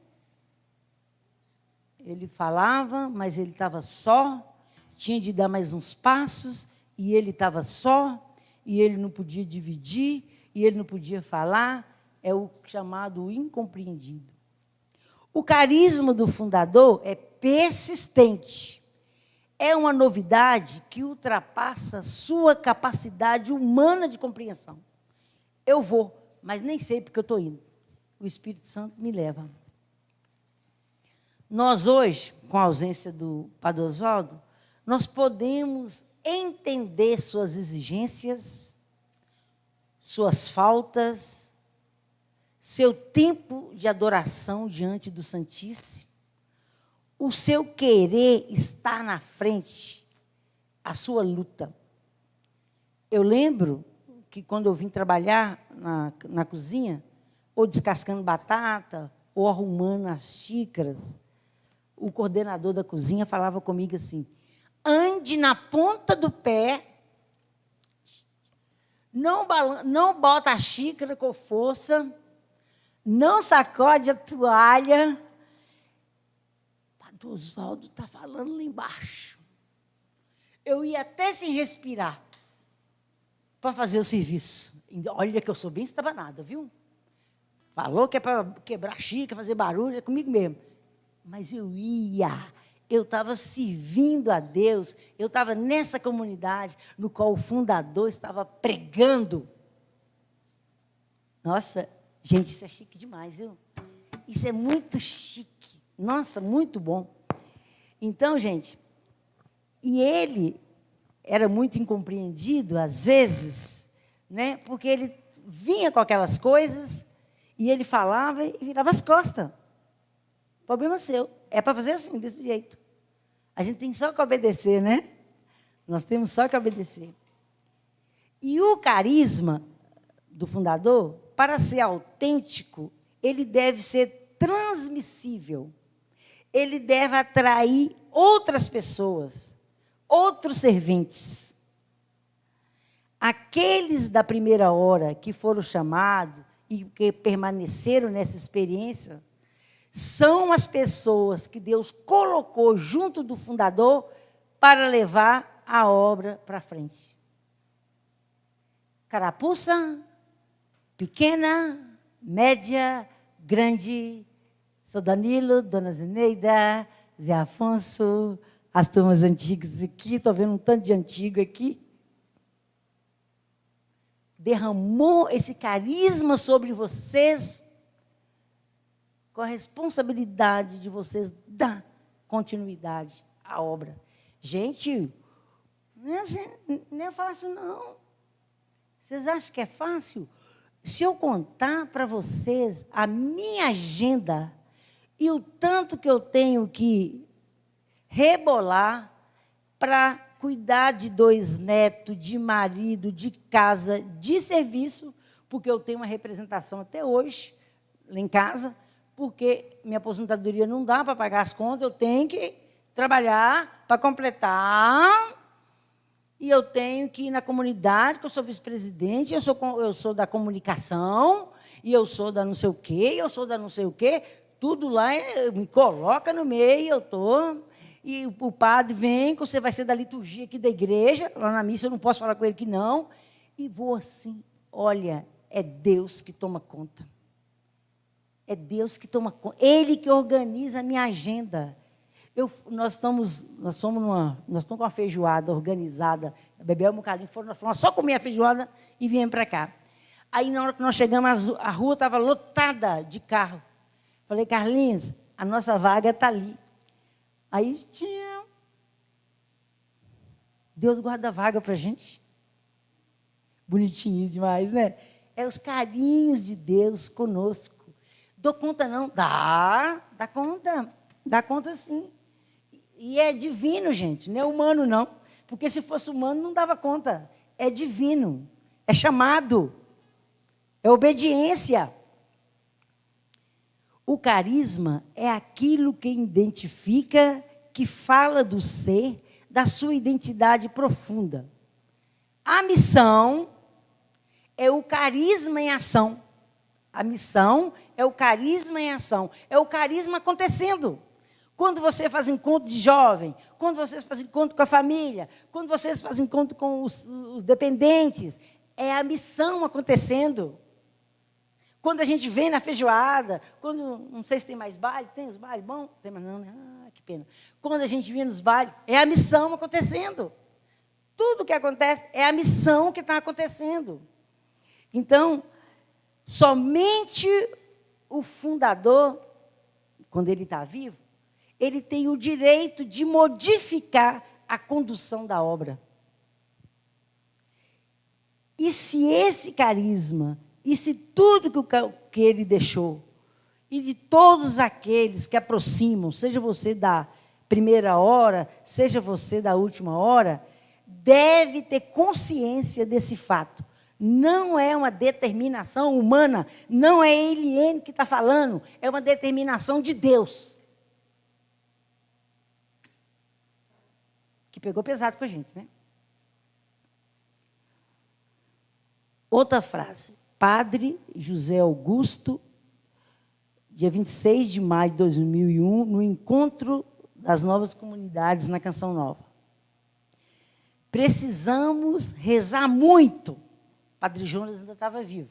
ele falava, mas ele estava só, tinha de dar mais uns passos, e ele estava só, e ele não podia dividir, e ele não podia falar, é o chamado incompreendido. O carisma do fundador é persistente. É uma novidade que ultrapassa sua capacidade humana de compreensão. Eu vou, mas nem sei porque eu estou indo. O Espírito Santo me leva. Nós hoje, com a ausência do Padre Oswaldo, nós podemos entender suas exigências, suas faltas, seu tempo de adoração diante do Santíssimo, o seu querer estar na frente, a sua luta. Eu lembro que quando eu vim trabalhar na cozinha, ou descascando batata, ou arrumando as xícaras, o coordenador da cozinha falava comigo assim: ande na ponta do pé, não bota a xícara com força, não sacode a toalha. Padre Oswaldo está falando lá embaixo. Eu ia até sem respirar para fazer o serviço. Olha que eu sou bem estabanada, viu? Falou que é para quebrar xícara, fazer barulho, é comigo mesmo. Mas eu estava servindo a Deus, eu estava nessa comunidade no qual o fundador estava pregando. Nossa, gente, isso é chique demais, viu? Isso é muito chique. Nossa, muito bom. Então, gente, e ele era muito incompreendido, às vezes, né? Porque ele vinha com aquelas coisas e ele falava e virava as costas. Problema seu. É para fazer assim, desse jeito. A gente tem só que obedecer, né? Nós temos só que obedecer. E o carisma do fundador, para ser autêntico, ele deve ser transmissível. Ele deve atrair outras pessoas, outros serventes. Aqueles da primeira hora que foram chamados e que permaneceram nessa experiência, são as pessoas que Deus colocou junto do fundador para levar a obra para frente. Carapuça, pequena, média, grande, São Danilo, Dona Zeneida, Zé Afonso, as turmas antigas aqui, estou vendo um tanto de antigo aqui. Derramou esse carisma sobre vocês, com a responsabilidade de vocês dar continuidade à obra. Gente, não é fácil, não. Vocês acham que é fácil? Se eu contar para vocês a minha agenda e o tanto que eu tenho que rebolar para cuidar de 2 netos, de marido, de casa, de serviço, porque eu tenho uma representação até hoje lá em casa, porque minha aposentadoria não dá para pagar as contas, eu tenho que trabalhar para completar, e eu tenho que ir na comunidade, que eu sou vice-presidente, eu sou da comunicação, e eu sou da não sei o quê, eu sou da não sei o quê, tudo lá me coloca no meio, eu estou, e o padre vem, que você vai ser da liturgia aqui da igreja, lá na missa eu não posso falar com ele que não, e vou assim, olha, é Deus que toma conta. É Deus que toma conta. Ele que organiza a minha agenda. Nós estamos com uma feijoada organizada. A Bebel e o Carlinhos foram só comer a feijoada e viemos para cá. Aí, na hora que nós chegamos, a rua estava lotada de carro. Falei, Carlinhos, a nossa vaga está ali. Aí tinha... Deus guarda a vaga para a gente. Bonitinho demais, né? É os carinhos de Deus conosco. Dou conta não? Dá conta sim. E é divino, gente, não é humano não, porque se fosse humano não dava conta. É divino, é chamado, é obediência. O carisma é aquilo que identifica, que fala do ser, da sua identidade profunda. A missão é o carisma em ação. A missão é o carisma em ação, é o carisma acontecendo. Quando você faz encontro de jovem, quando vocês fazem encontro com a família, quando vocês fazem encontro com os dependentes, é a missão acontecendo. Quando a gente vem na feijoada, quando, não sei se tem mais baile, tem os bailes bom? Tem mais não, né? Ah, que pena. Quando a gente vem nos bailes, é a missão acontecendo. Tudo que acontece é a missão que está acontecendo. Então, somente o fundador, quando ele está vivo, ele tem o direito de modificar a condução da obra. E se esse carisma, e se tudo que ele deixou, e de todos aqueles que aproximam, seja você da primeira hora, seja você da última hora, deve ter consciência desse fato. Não é uma determinação humana, não é Eliane que está falando, é uma determinação de Deus. Que pegou pesado com a gente, né? Outra frase. Padre José Augusto, dia 26 de maio de 2001, no encontro das novas comunidades na Canção Nova. Precisamos rezar muito. Padre Jonas ainda estava vivo.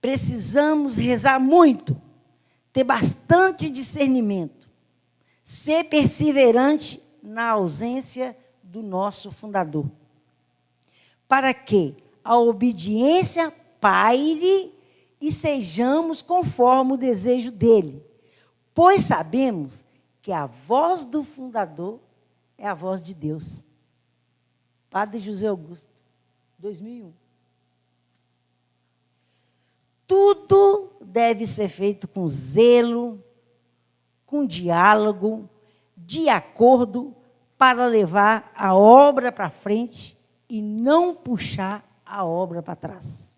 Precisamos rezar muito, ter bastante discernimento, ser perseverante na ausência do nosso fundador, para que a obediência paire e sejamos conforme o desejo dele, pois sabemos que a voz do fundador é a voz de Deus. Padre José Augusto, 2001. Tudo deve ser feito com zelo, com diálogo, de acordo, para levar a obra para frente e não puxar a obra para trás.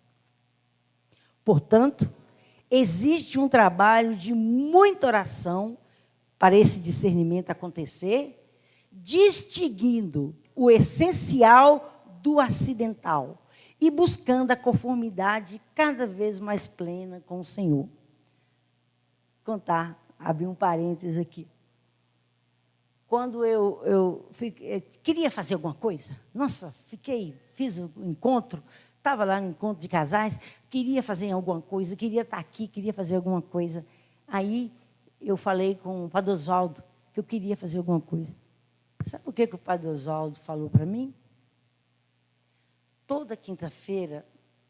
Portanto, existe um trabalho de muita oração para esse discernimento acontecer, distinguindo o essencial do acidental e buscando a conformidade cada vez mais plena com o Senhor. Contar, abrir um parênteses aqui. Quando eu queria fazer alguma coisa, nossa, fiz um encontro, estava lá no encontro de casais, queria fazer alguma coisa, queria estar aqui, queria fazer alguma coisa. Aí eu falei com o Padre Oswaldo que eu queria fazer alguma coisa. Sabe o que o Padre Oswaldo falou para mim? Toda quinta-feira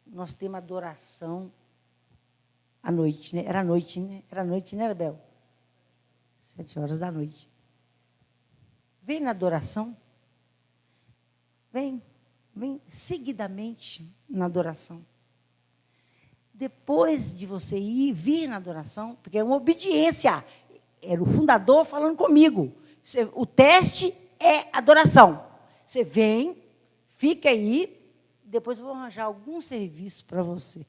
nós temos adoração à noite, né? Era noite, né? Era noite, né, Abel? 7 horas da noite. Vem na adoração. Vem seguidamente na adoração. Depois de você vir na adoração, porque é uma obediência, era o fundador falando comigo. O teste é adoração. Você vem, fica aí, depois eu vou arranjar algum serviço para você.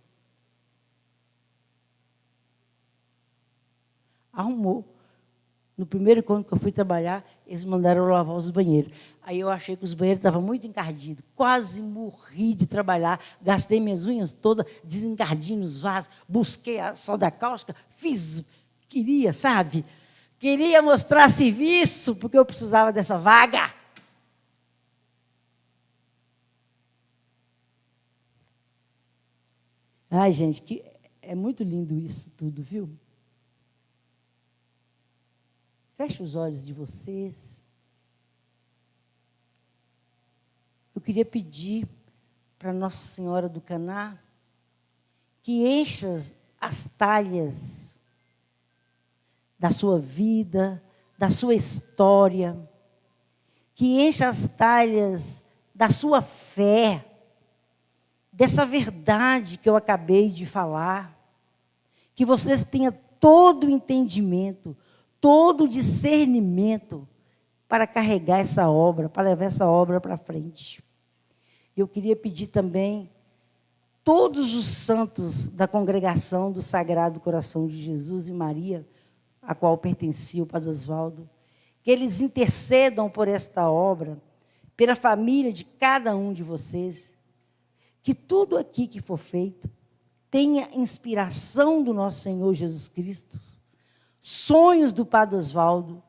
Arrumou. No primeiro encontro que eu fui trabalhar, eles mandaram eu lavar os banheiros. Aí eu achei que os banheiros estavam muito encardidos. Quase morri de trabalhar. Gastei minhas unhas todas, desencardindo os vasos, busquei a soda cáustica, fiz, queria, sabe? Queria mostrar serviço, porque eu precisava dessa vaga. Ai, gente, é muito lindo isso tudo, viu? Feche os olhos de vocês. Eu queria pedir para Nossa Senhora do Caná que encha as talhas da sua vida, da sua história, que encha as talhas da sua fé, dessa verdade que eu acabei de falar, que vocês tenham todo o entendimento, todo o discernimento para carregar essa obra, para levar essa obra para frente. Eu queria pedir também todos os santos da congregação do Sagrado Coração de Jesus e Maria, a qual pertencia o Padre Oswaldo, que eles intercedam por esta obra, pela família de cada um de vocês, que tudo aqui que for feito tenha inspiração do nosso Senhor Jesus Cristo, sonhos do Padre Osvaldo,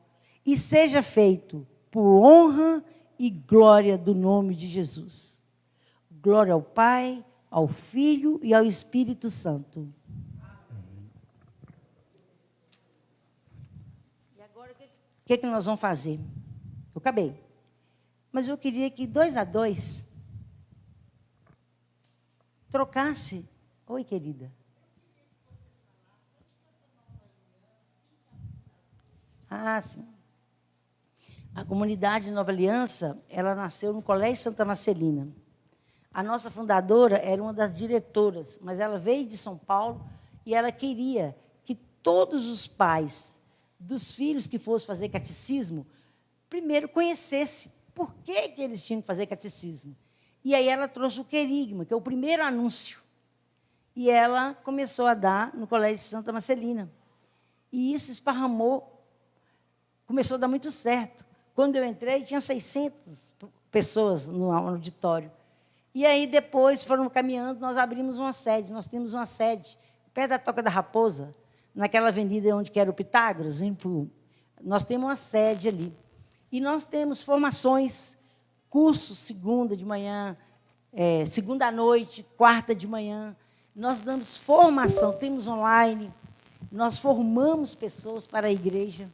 e seja feito por honra e glória do nome de Jesus. Glória ao Pai, ao Filho e ao Espírito Santo. E agora, o que nós vamos fazer? Eu acabei. Mas eu queria que 2 a 2 trocasse. Oi, querida. Ah, sim. A comunidade Nova Aliança, ela nasceu no Colégio Santa Marcelina. A nossa fundadora era uma das diretoras, mas ela veio de São Paulo e ela queria que todos os pais dos filhos que fossem fazer catecismo, primeiro conhecessem por que eles tinham que fazer catecismo. E aí ela trouxe o querigma, que é o primeiro anúncio. E ela começou a dar no Colégio Santa Marcelina. E isso esparramou, começou a dar muito certo. Quando eu entrei, tinha 600 pessoas no auditório. E aí, depois, foram caminhando, nós abrimos uma sede. Nós temos uma sede, perto da Toca da Raposa, naquela avenida onde era o Pitágoras, nós temos uma sede ali. E nós temos formações, cursos, segunda de manhã, segunda à noite, quarta de manhã. Nós damos formação, temos online. Nós formamos pessoas para a igreja,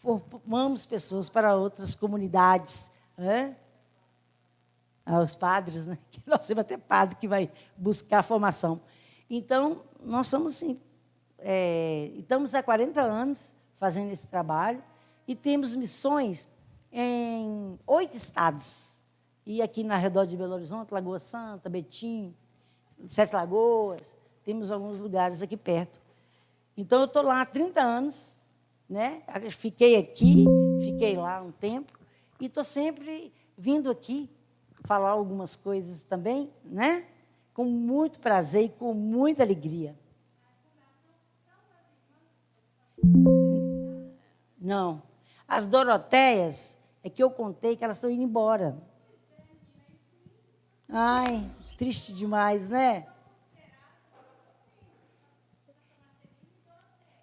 formamos pessoas para outras comunidades. Os padres, né? Nós temos até padre que vai buscar a formação. Então, nós somos assim, estamos há 40 anos fazendo esse trabalho e temos missões em 8 estados. E aqui na redor de Belo Horizonte, Lagoa Santa, Betim, 7 Lagoas, temos alguns lugares aqui perto. Então, eu estou lá há 30 anos, né? Fiquei aqui, fiquei lá um tempo, e estou sempre vindo aqui falar algumas coisas também, né? Com muito prazer e com muita alegria. Não. As Doroteias, é que eu contei que elas estão indo embora. Ai, triste demais, né?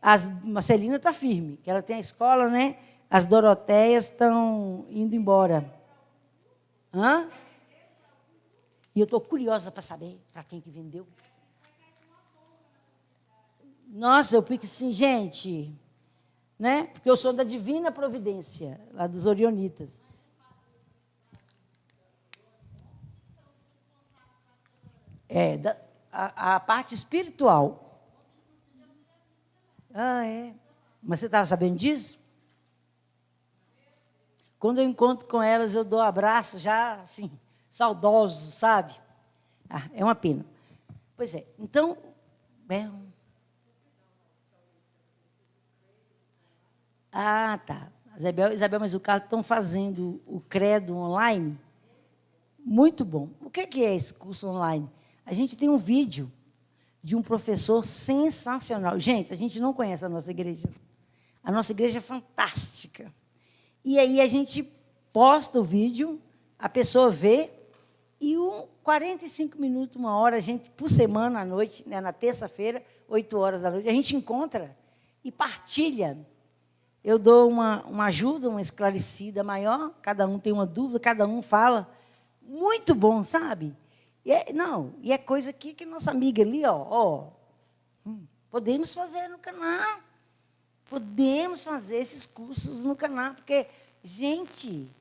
A Marcelina está firme, que ela tem a escola, né? As Doroteias estão indo embora. E eu estou curiosa para saber para quem que vendeu. Nossa, eu fico assim, gente, né? Porque eu sou da Divina Providência, lá dos Orionitas. A parte espiritual. Mas você estava sabendo disso? Quando eu encontro com elas, eu dou um abraço já, assim, saudoso, sabe? É uma pena. Pois é, então... tá. Isabel, mas o Carlos estão fazendo o credo online. Muito bom. O que é esse curso online? A gente tem um vídeo de um professor sensacional. Gente, a gente não conhece a nossa igreja. A nossa igreja é fantástica. E aí a gente posta o vídeo, a pessoa vê, e 45 minutos, 1 hora, a gente, por semana, à noite, né, na terça-feira, 8 horas da noite, a gente encontra e partilha. Eu dou uma ajuda, uma esclarecida maior, cada um tem uma dúvida, cada um fala. Muito bom, sabe? E é coisa que nossa amiga ali, podemos fazer no canal. Podemos fazer esses cursos no canal, porque, gente,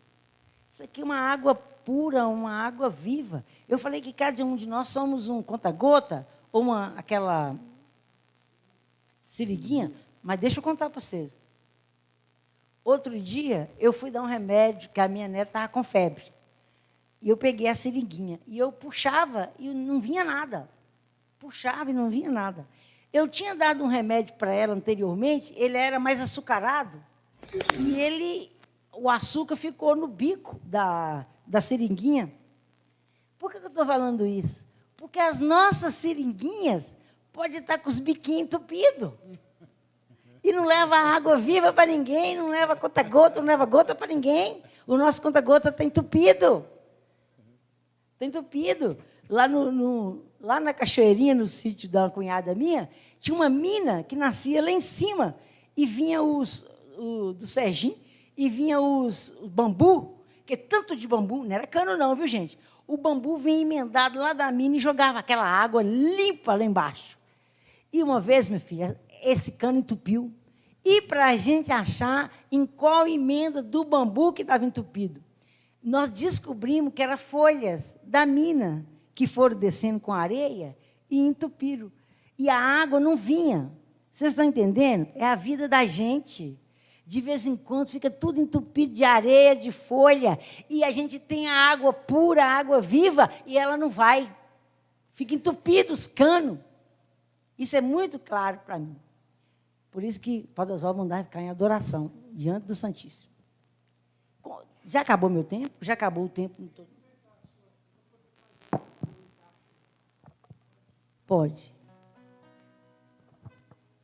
isso aqui é uma água pura, uma água viva. Eu falei que cada um de nós somos um conta-gota, ou aquela seringuinha, mas deixa eu contar para vocês. Outro dia, eu fui dar um remédio, que a minha neta estava com febre. E eu peguei a seringuinha, e eu puxava, e não vinha nada. Puxava e não vinha nada. Eu tinha dado um remédio para ela anteriormente, ele era mais açucarado, e o açúcar ficou no bico da seringuinha. Por que eu estou falando isso? Porque as nossas seringuinhas podem estar com os biquinhos entupidos. E não leva água viva para ninguém, não leva conta-gota, não leva gota para ninguém. O nosso conta-gota está entupido. Está entupido. lá na Cachoeirinha, no sítio da cunhada minha, tinha uma mina que nascia lá em cima, e vinha do Serginho, e vinha os bambu, que tanto de bambu, não era cano não, viu, gente? O bambu vinha emendado lá da mina e jogava aquela água limpa lá embaixo. E uma vez, minha filha, esse cano entupiu. E para a gente achar em qual emenda do bambu que estava entupido, nós descobrimos que eram folhas da mina que foram descendo com areia e entupiram. E a água não vinha. Vocês estão entendendo? É a vida da gente. De vez em quando fica tudo entupido de areia, de folha, e a gente tem a água pura, a água viva, e ela não vai. Fica entupido os canos. Isso é muito claro para mim. Por isso que o Padre Oswaldo mandava ficar em adoração, diante do Santíssimo. Já acabou meu tempo? Já acabou o tempo todo? Pode.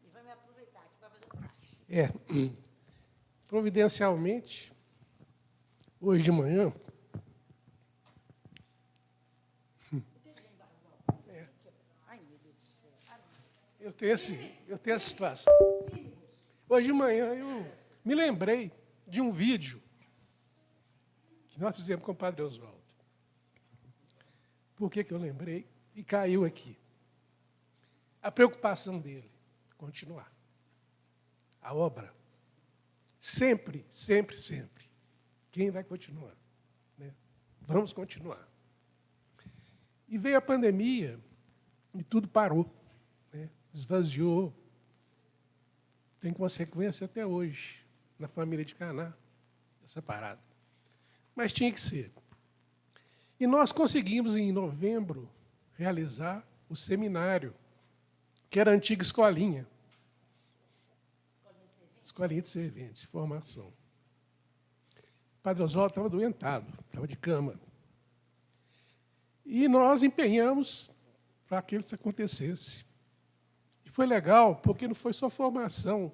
Ele vai me aproveitar aqui para fazer um caixa. Providencialmente, hoje de manhã, eu tenho essa situação. Hoje de manhã eu me lembrei de um vídeo que nós fizemos com o Padre Oswaldo. Por que eu lembrei? E caiu aqui. A preocupação dele, continuar. A obra. Sempre, sempre, sempre. Quem vai continuar? Né? Vamos continuar. E veio a pandemia e tudo parou. Né? Esvaziou. Tem consequência até hoje, na família de Caná, essa parada. Mas tinha que ser. E nós conseguimos, em novembro, realizar o seminário, que era a antiga escolinha. Escolinha de serventes, formação. O Padre Oswaldo estava doentado, estava de cama. E nós empenhamos para que isso acontecesse. E foi legal, porque não foi só formação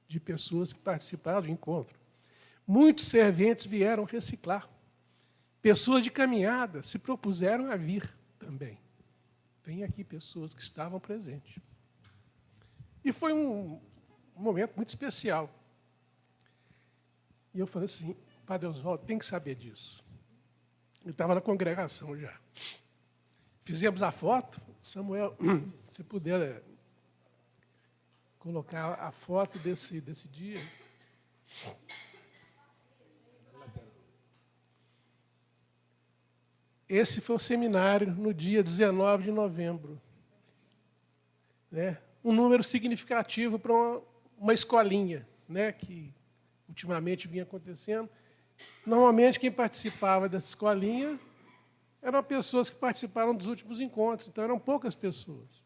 de pessoas que participaram do encontro. Muitos serventes vieram reciclar. Pessoas de caminhada se propuseram a vir também. Tem aqui pessoas que estavam presentes. E foi um momento muito especial. E eu falei assim, Padre Oswaldo tem que saber disso. Eu estava na congregação já. Fizemos a foto. Samuel, se puder colocar a foto desse dia. Esse foi o seminário no dia 19 de novembro. Né? Um número significativo para uma escolinha, né, que ultimamente vinha acontecendo. Normalmente, quem participava dessa escolinha eram pessoas que participaram dos últimos encontros, então eram poucas pessoas.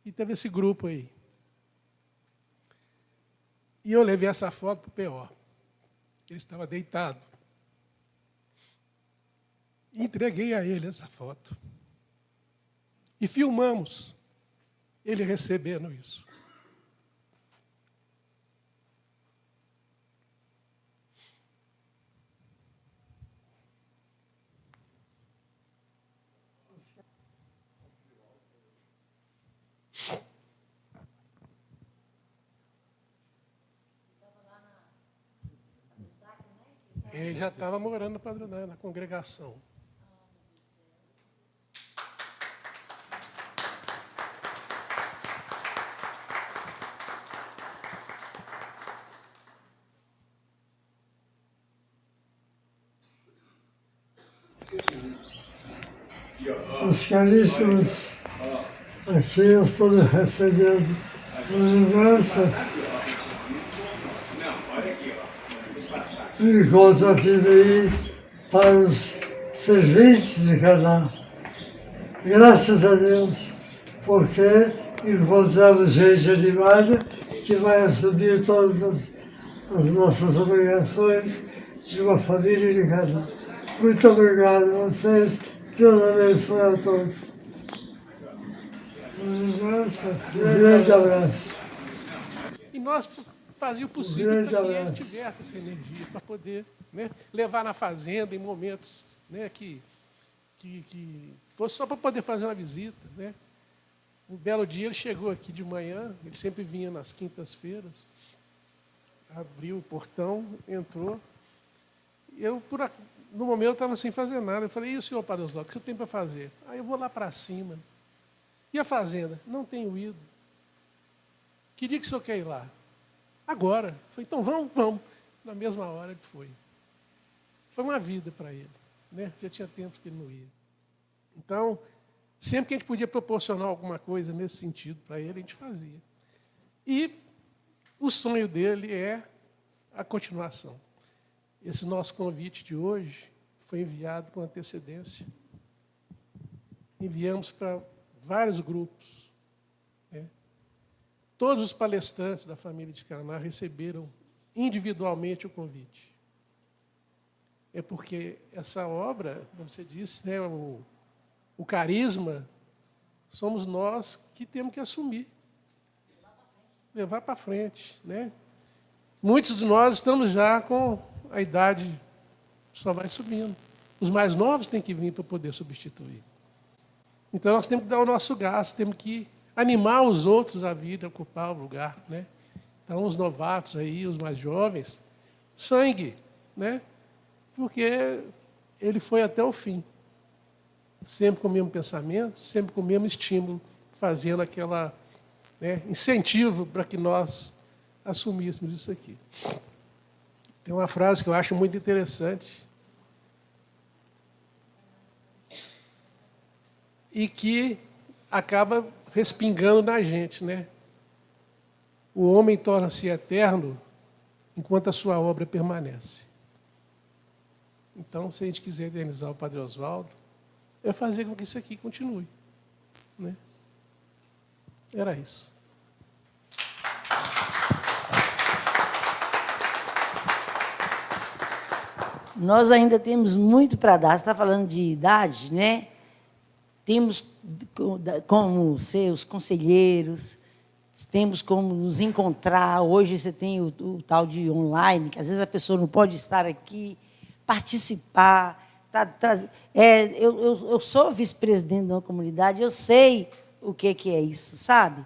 E teve esse grupo aí. E eu levei essa foto para o PO. Ele estava deitado. E entreguei a ele essa foto. E filmamos ele recebendo isso. Ele já estava morando no Padre, na congregação. Os caríssimos, aqui eu estou recebendo uma lembrança do encontro aqui daí para os serventes de Caná. Graças a Deus, porque encontramos gente animada que vai assumir todas as nossas obrigações de uma família de Caná. Muito obrigado a vocês. Deus abençoe a todos. Um grande abraço. E nós fazíamos o possível para que ele tivesse essa energia, para poder, né, levar na fazenda em momentos, né, que que fosse só para poder fazer uma visita, né? Um belo dia ele chegou aqui de manhã, ele sempre vinha nas quintas-feiras, abriu o portão, entrou. Eu, no momento, estava sem fazer nada. Eu falei, e o senhor Padre Oswaldo, o que você tem para fazer? Aí eu vou lá para cima. E a fazenda? Não tenho ido. Que dia que o senhor quer ir lá? Agora. Eu falei, então vamos. Na mesma hora ele foi. Foi uma vida para ele, né? Já tinha tempo que ele não ia. Então, sempre que a gente podia proporcionar alguma coisa nesse sentido para ele, a gente fazia. E o sonho dele é a continuação. Esse nosso convite de hoje foi enviado com antecedência. Enviamos para vários grupos, né? Todos os palestrantes da família de Caná receberam individualmente o convite. É porque essa obra, como você disse, né, o carisma, somos nós que temos que assumir. Levar para frente, né? Muitos de nós estamos já com a idade, só vai subindo. Os mais novos têm que vir para poder substituir. Então, nós temos que dar o nosso gasto, temos que animar os outros a vir, a ocupar o lugar, né? Então, os novatos aí, os mais jovens, sangue, né? Porque ele foi até o fim. Sempre com o mesmo pensamento, sempre com o mesmo estímulo, fazendo aquela, né, incentivo para que nós assumíssemos isso aqui. Tem uma frase que eu acho muito interessante e que acaba respingando na gente, né? O homem torna-se eterno enquanto a sua obra permanece. Então, se a gente quiser eternizar o Padre Oswaldo, é fazer com que isso aqui continue, né? Era isso. Nós ainda temos muito para dar. Você está falando de idade, né? Temos como ser os conselheiros, temos como nos encontrar. Hoje você tem o tal de online, que às vezes a pessoa não pode estar aqui, participar. Eu sou vice-presidente de uma comunidade, eu sei o que é isso, sabe?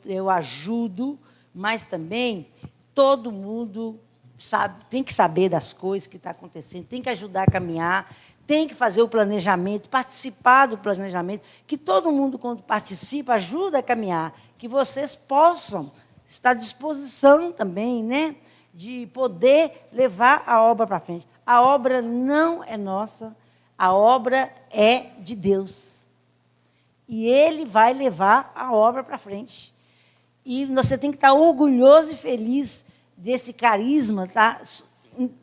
Eu ajudo, mas também todo mundo sabe, tem que saber das coisas que estão acontecendo, tem que ajudar a caminhar, tem que fazer o planejamento, participar do planejamento, que todo mundo, quando participa, ajuda a caminhar, que vocês possam estar à disposição também, né, de poder levar a obra para frente. A obra não é nossa, a obra é de Deus. E Ele vai levar a obra para frente. E você tem que estar orgulhoso e feliz desse carisma tá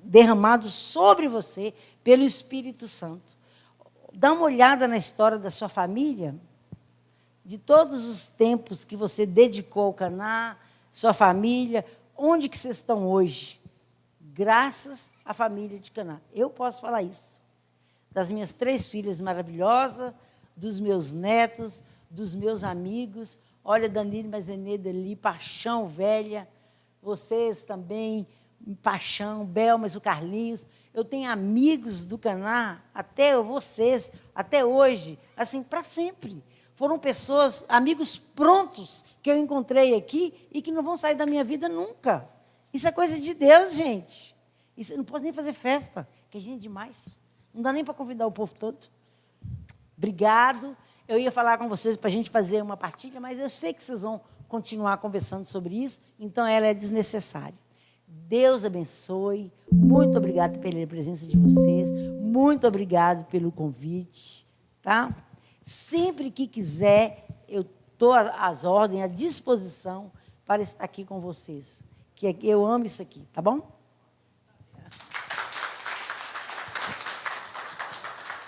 derramado sobre você pelo Espírito Santo. Dá uma olhada na história da sua família, de todos os tempos que você dedicou ao Caná, sua família, onde que vocês estão hoje? Graças à família de Caná. Eu posso falar isso. Das minhas 3 filhas maravilhosas, dos meus netos, dos meus amigos. Olha, Danilo Mazenedo ali, paixão velha. Vocês também, paixão, Belmas, o Carlinhos. Eu tenho amigos do Caná, até vocês, até hoje, assim, para sempre. Foram pessoas, amigos prontos, que eu encontrei aqui e que não vão sair da minha vida nunca. Isso é coisa de Deus, gente. Isso, não posso nem fazer festa, que é gente demais. Não dá nem para convidar o povo todo. Obrigado. Eu ia falar com vocês para a gente fazer uma partilha, mas eu sei que vocês vão continuar conversando sobre isso, então ela é desnecessária. Deus abençoe. Muito obrigada pela presença de vocês. Muito obrigado pelo convite. Tá? Sempre que quiser, eu estou às ordens, à disposição para estar aqui com vocês. Que eu amo isso aqui, tá bom?